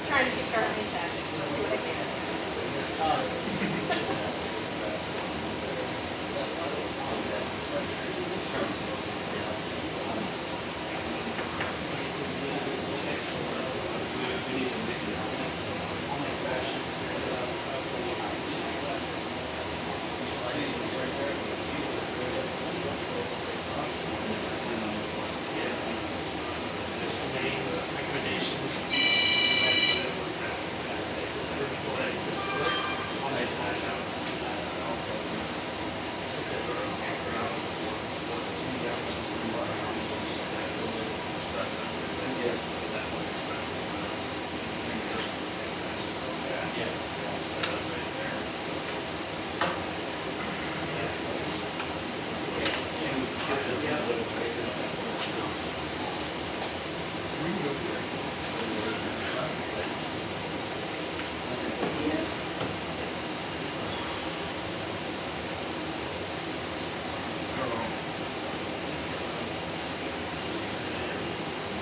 Trying to keep Charlie in check, do what I can. It's tough. There's some names, recommendations.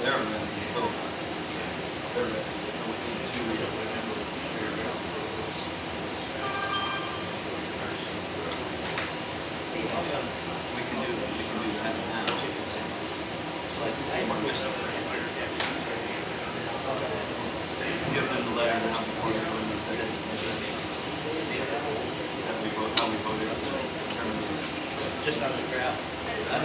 They're ready, so they're ready. So we need to we can do that now. Give them the letter now before they go into executive session. That we vote, how we voted to determine the Just on the ground. I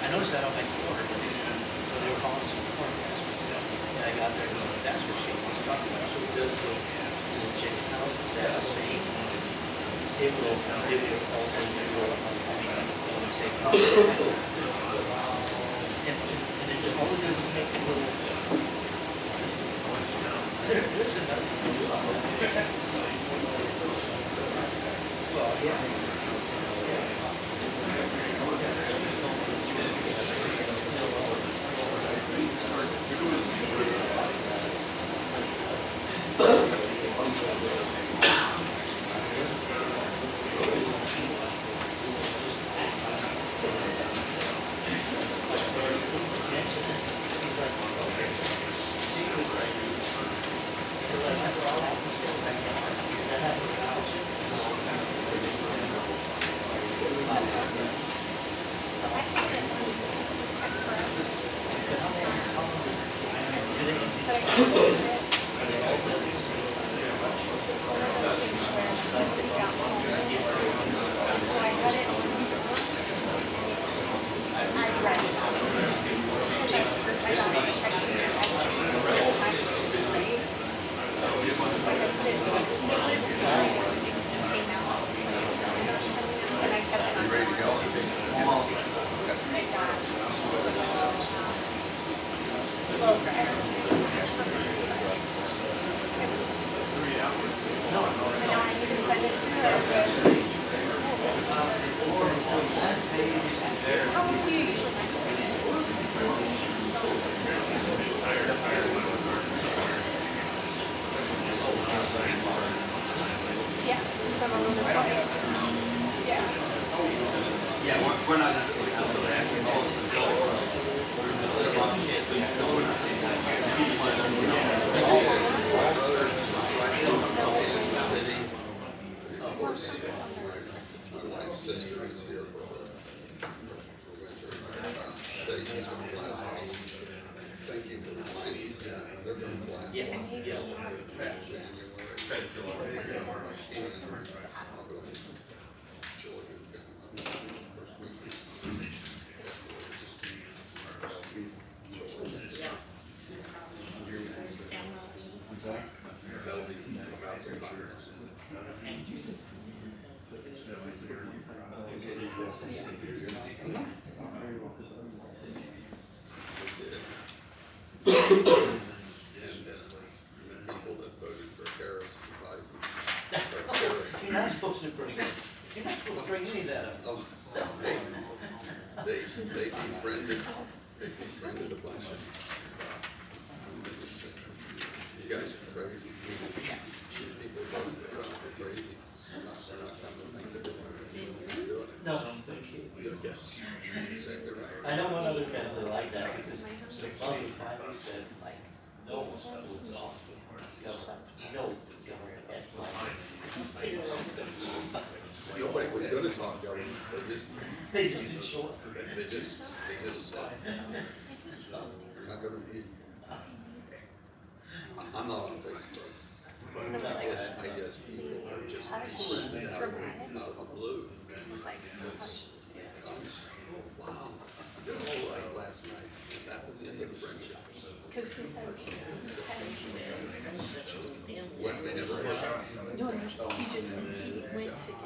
noticed that on my corner. So they were calling some corn gas. And I got there and that's what she was talking about. So does the chicken salad, is that the same? It will also do say. And it low for energy. I know I need to send it to school. How long do you usually make it? Yeah, some of them it's like, yeah. Yeah, we're not gonna take out the My wife's sister is here for winter. Said he's gonna blast all. Thank you for reminding me. Yeah, they're gonna blast. Yeah. People that voted for Harris and Biden. You're not supposed to bring, you're not supposed to bring any of that up. Oh, they befriended a bunch of, you guys are crazy. People voted for Trump are crazy. They're not coming, they're doing it. No. Yes. Exactly right. I know one other family like that, because the mother finally said, like, no, was off. No, government had Nobody was gonna talk government, They just didn't show up. they just said, we're not gonna be. I'm not on Facebook, but I guess people are just shooting out of the blue. Wow, you know, like last night, that was the end of the friendship. Because he What, they never heard about it? no, he just, he went to get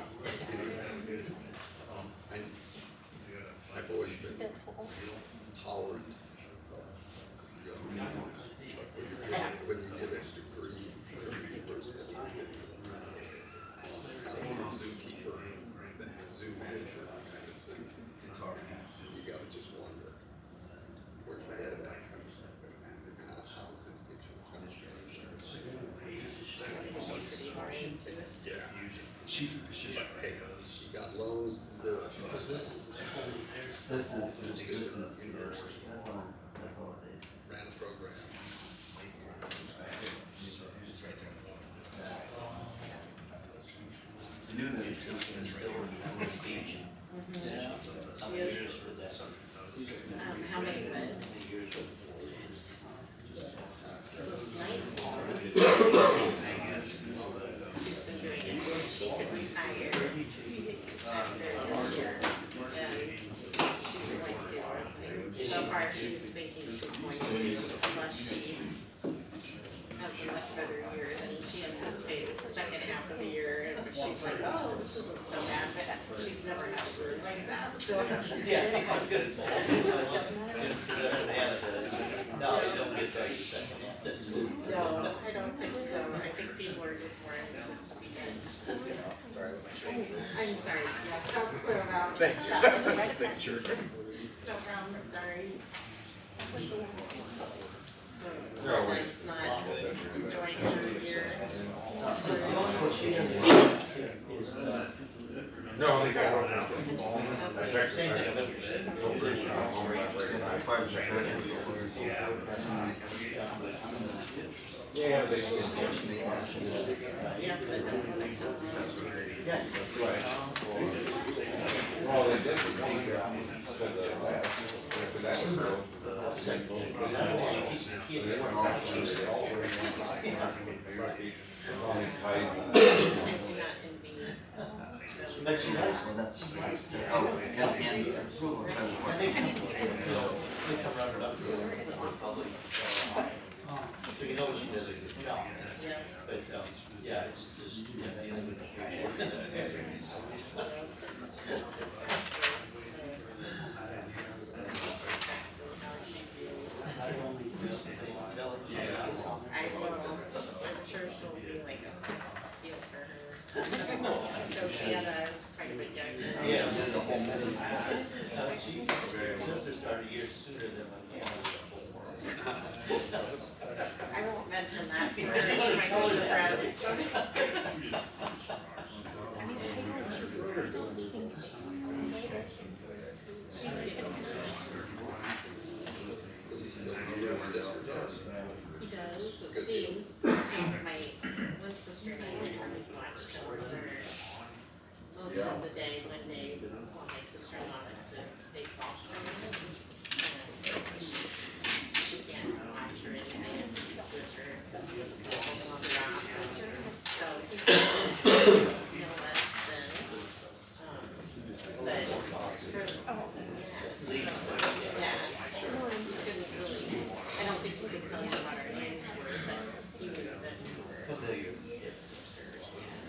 I've always it's a been bit full. tolerant of, you know, when you get a degree from the university, how a zookeeper, a zoo manager kind of thing. It's hard. You gotta just wonder, where's your head at? How does this get you? Yeah. She got loans to do it. This is university. That's all it is. Ran a program. It's right there. I knew that it's something still in the speech. Yeah. How many years for that? How many men? So it's 19. She's been doing it. She could retire after a year. And she's going to, so far she's thinking she's going to, unless she has a much better year than she anticipates the second half of the year. And she's like, oh, this isn't so bad, but she's never had a year like that, so. Yeah, I was gonna say. No, you don't get that second half. No, I don't think so. I think people are just more anxious to begin. I'm sorry, yes, that's clear about. That was a nice picture. No problem, sorry. So, it's not enjoying your year. No, they got one. Same thing, I've ever said. Yeah, they should. Yeah, but that's what I Yeah. Well, they did. But she likes one, that's just like, oh, and approval. I think, they come running up. So you know she does a good job. But, yeah, it's just, dealing with sister started years sooner than my family. I won't mention that to my close friends. He does, it seems, because my one sister and I literally watched him for most of the day one day while my sister-in-law went to state golf tournament. And she can't watch her anything and she's with her. So he's no less than, but for, yeah, so, yeah, he couldn't really, I don't think he could tell you what our names were, but he would have been Familiar. his sisters, yeah.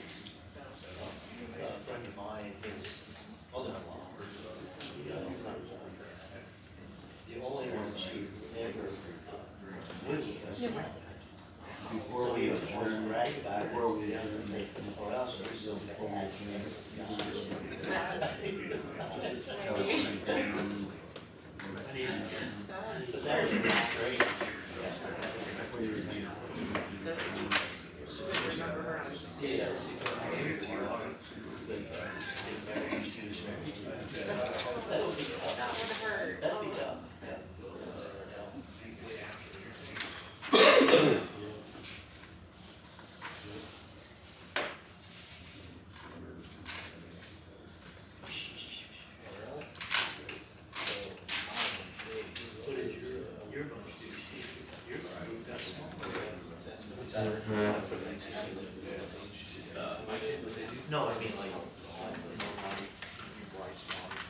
So, A friend of mine, his mother-in-law, the only one she ever lived with. Before we adjourned, right, before we adjourned, or else we're still before we So that was great. remember her on Yeah. That would be tough. that would hurt. That'd be tough. No, I mean like.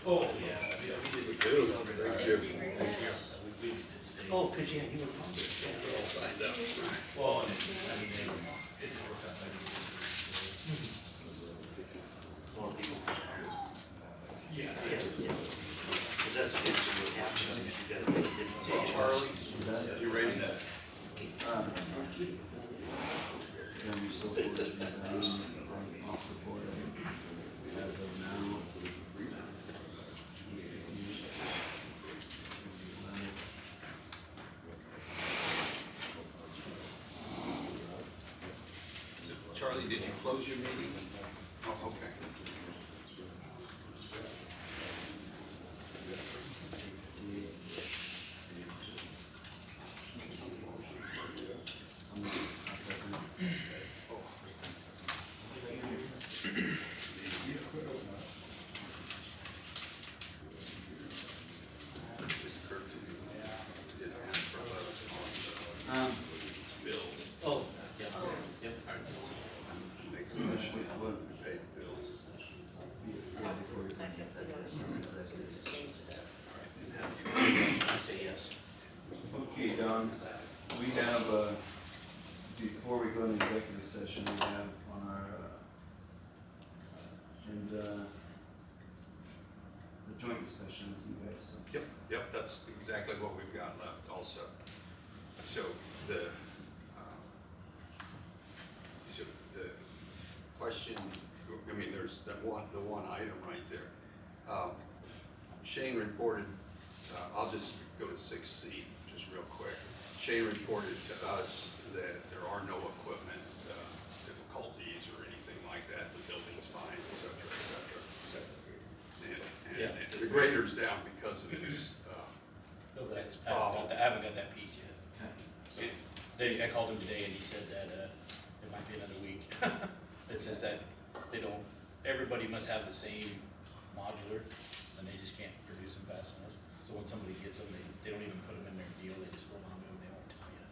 Oh, yeah, we did. Thank you. Oh, cause yeah, you were probably. Well, and I mean, it just works out. More people. Yeah. Yeah. Cause that's what happens if you got a different age. Charlie, you ready? Charlie, did you close your meeting? Oh, okay. Just occurred to me, we didn't ask for a vote on the bills. Oh, yeah. Yep. Makes a motion to pay the bills. Change it up. I say yes. Okay, Don, we have, before we go into executive session, we have on our, agenda, the joint discussion with you guys, so. Yep, that's exactly what we've got left also. So the question, I mean, there's the one item right there. Shane reported, I'll just go to 6C, just real quick. Shane reported to us that there are no equipment difficulties or anything like that. The building's fine, et cetera, et cetera. And the grader's down because of his, No, that's, Problem. I haven't got that piece yet. So, I called him today and he said that, it might be another week. It's just that they don't, everybody must have the same modular and they just can't produce them fast enough. So when somebody gets them, they don't even put them in their deal, they just go on to them, they won't tell you.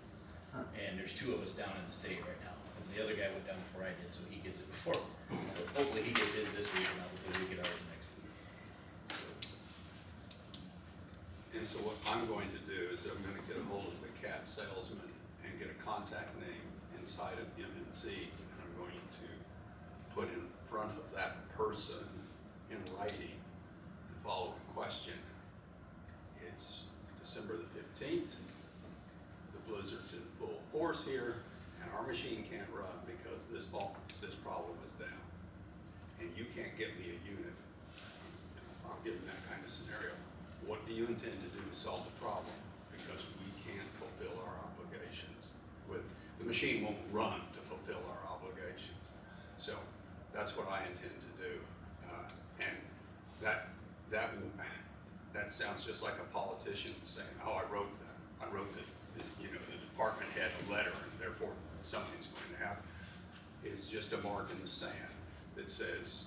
And there's 2 of us down in the state right now. And the other guy went down before I did, so he gets it before. So hopefully he gets his this week and hopefully we get ours next week. and so what I'm going to do is I'm gonna get a hold of the cat salesman and get a contact name inside of MNC, and I'm going to put in front of that person in writing the following question. It's December the 15th, the blizzard's in full force here, and our machine can't run because this problem is down. And you can't get me a unit. I'm giving that you intend to do to solve the problem? Because we can't fulfill our obligations the machine won't run to fulfill our obligations. So that's what I intend to do. And that sounds just like a politician saying, oh, I wrote the department head a letter and therefore something's going to happen. It's just a mark in the sand that says,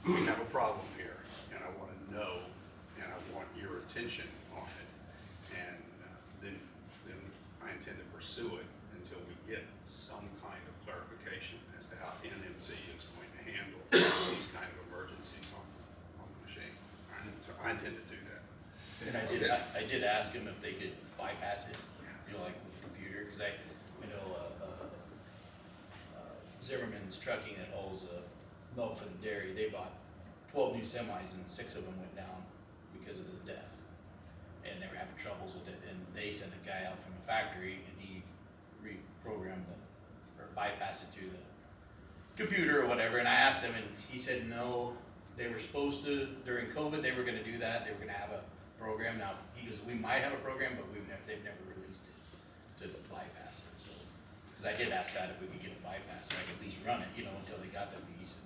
we have a problem here and I want to know and I want your attention on it. And then I intend to pursue it until we get some kind of clarification as to how NMC is going to handle these kind of emergencies on the machine. So I intend to do that. And I did ask him if they could bypass it, like with the computer, because I know Zimmerman's Trucking that hauls milk for the dairy, they bought 12 new semis and 6 of them went down because of the death. And they were having troubles with it, and they sent a guy out from the factory and he reprogrammed or bypassed it to the computer or whatever. And I asked him and he said no, they were supposed to, during COVID, they were gonna do that, they were gonna have a program. Now, he goes, we might have a program, but they've never released it to bypass it. So, because I did ask that if we could get a bypass, so I could at least run it, until they got the piece.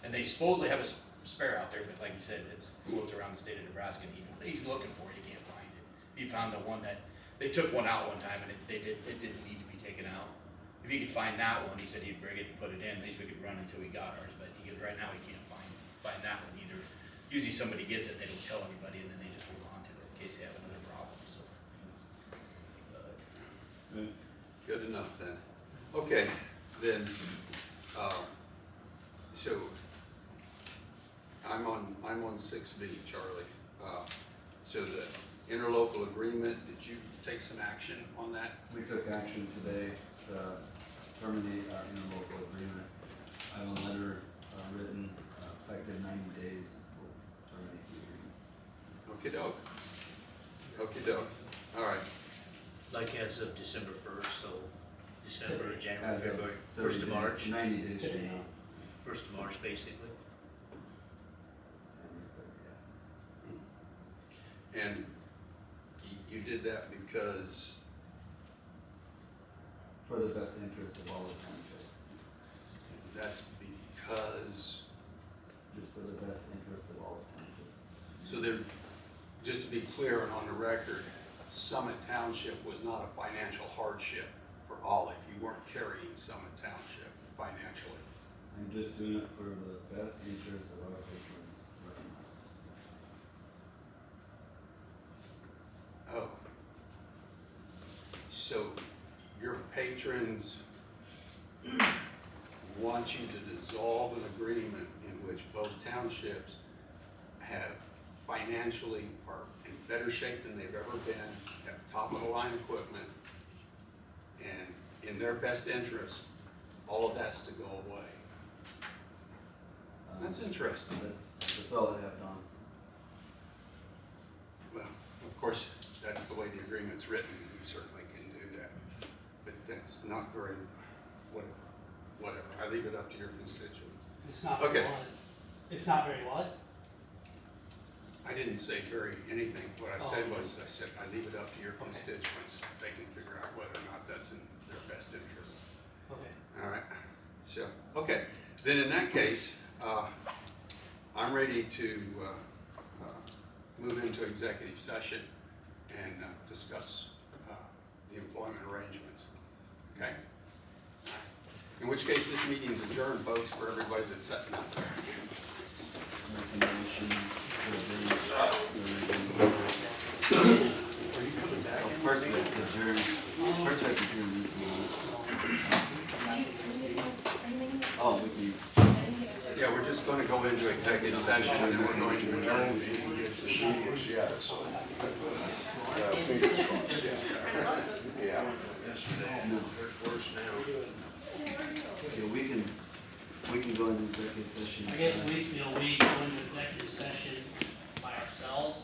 And they supposedly have a spare out there, but like you said, it's floats around the state of Nebraska, and he's looking for it, he can't find it. He found the one that, they took one out one time, and it didn't need to be taken out. If he could find that one, he said he'd bring it and put it in, at least we could run until we got ours, but he goes, right now he can't find that one either. Usually somebody gets it, they don't tell anybody, and then they just hold on to it in case they have another problem, so. Good enough then. Okay, then, so I'm on 6B, Charlie. So the interlocal agreement, did you take some action on that? We took action today to terminate our interlocal agreement. I have a letter written, effective 90 days, we'll terminate the agreement. Okey doke. All right. Like as of December 1st, so December, As January, of February, 30 1st of days, March, 90 days from now. 1st of March, basically. And you did that because, For the best interest of all the townships, that's because, just for the best interest of all the townships. so there, just to be clear and on the record, Summit Township was not a financial hardship for Olive. You weren't carrying Summit Township financially. I'm just doing it for the best interest of our patrons right now. Oh. So your patrons want you to dissolve an agreement in which both townships have financially are in better shape than they've ever been, have top of the line equipment, and in their best interest, all of that's to go away. That's interesting. That's all I have, Don. Well, of course, that's the way the agreement's written, you certainly can do that. But that's not very, whatever, I leave it up to your constituents. It's not Okay. very what? It's not very what? I didn't say very anything, what I said Oh. was, I said, I leave it up to your constituents, they can figure out whether or not that's in their best interest. Okay. All right, so, okay, then in that case, I'm ready to move into executive session and discuss the employment arrangements, okay? In which case, this meeting's adjourned, folks, for everybody that's sitting out there. Make a motion to adjourn. First we have to adjourn, this meeting. Oh, we can. Yeah, we're just gonna go into executive session and then we're going to adjourn the meeting. Yeah, so, fingers crossed, yeah. Yeah. No. Yeah, we can go into executive session. I guess we go into executive session by ourselves,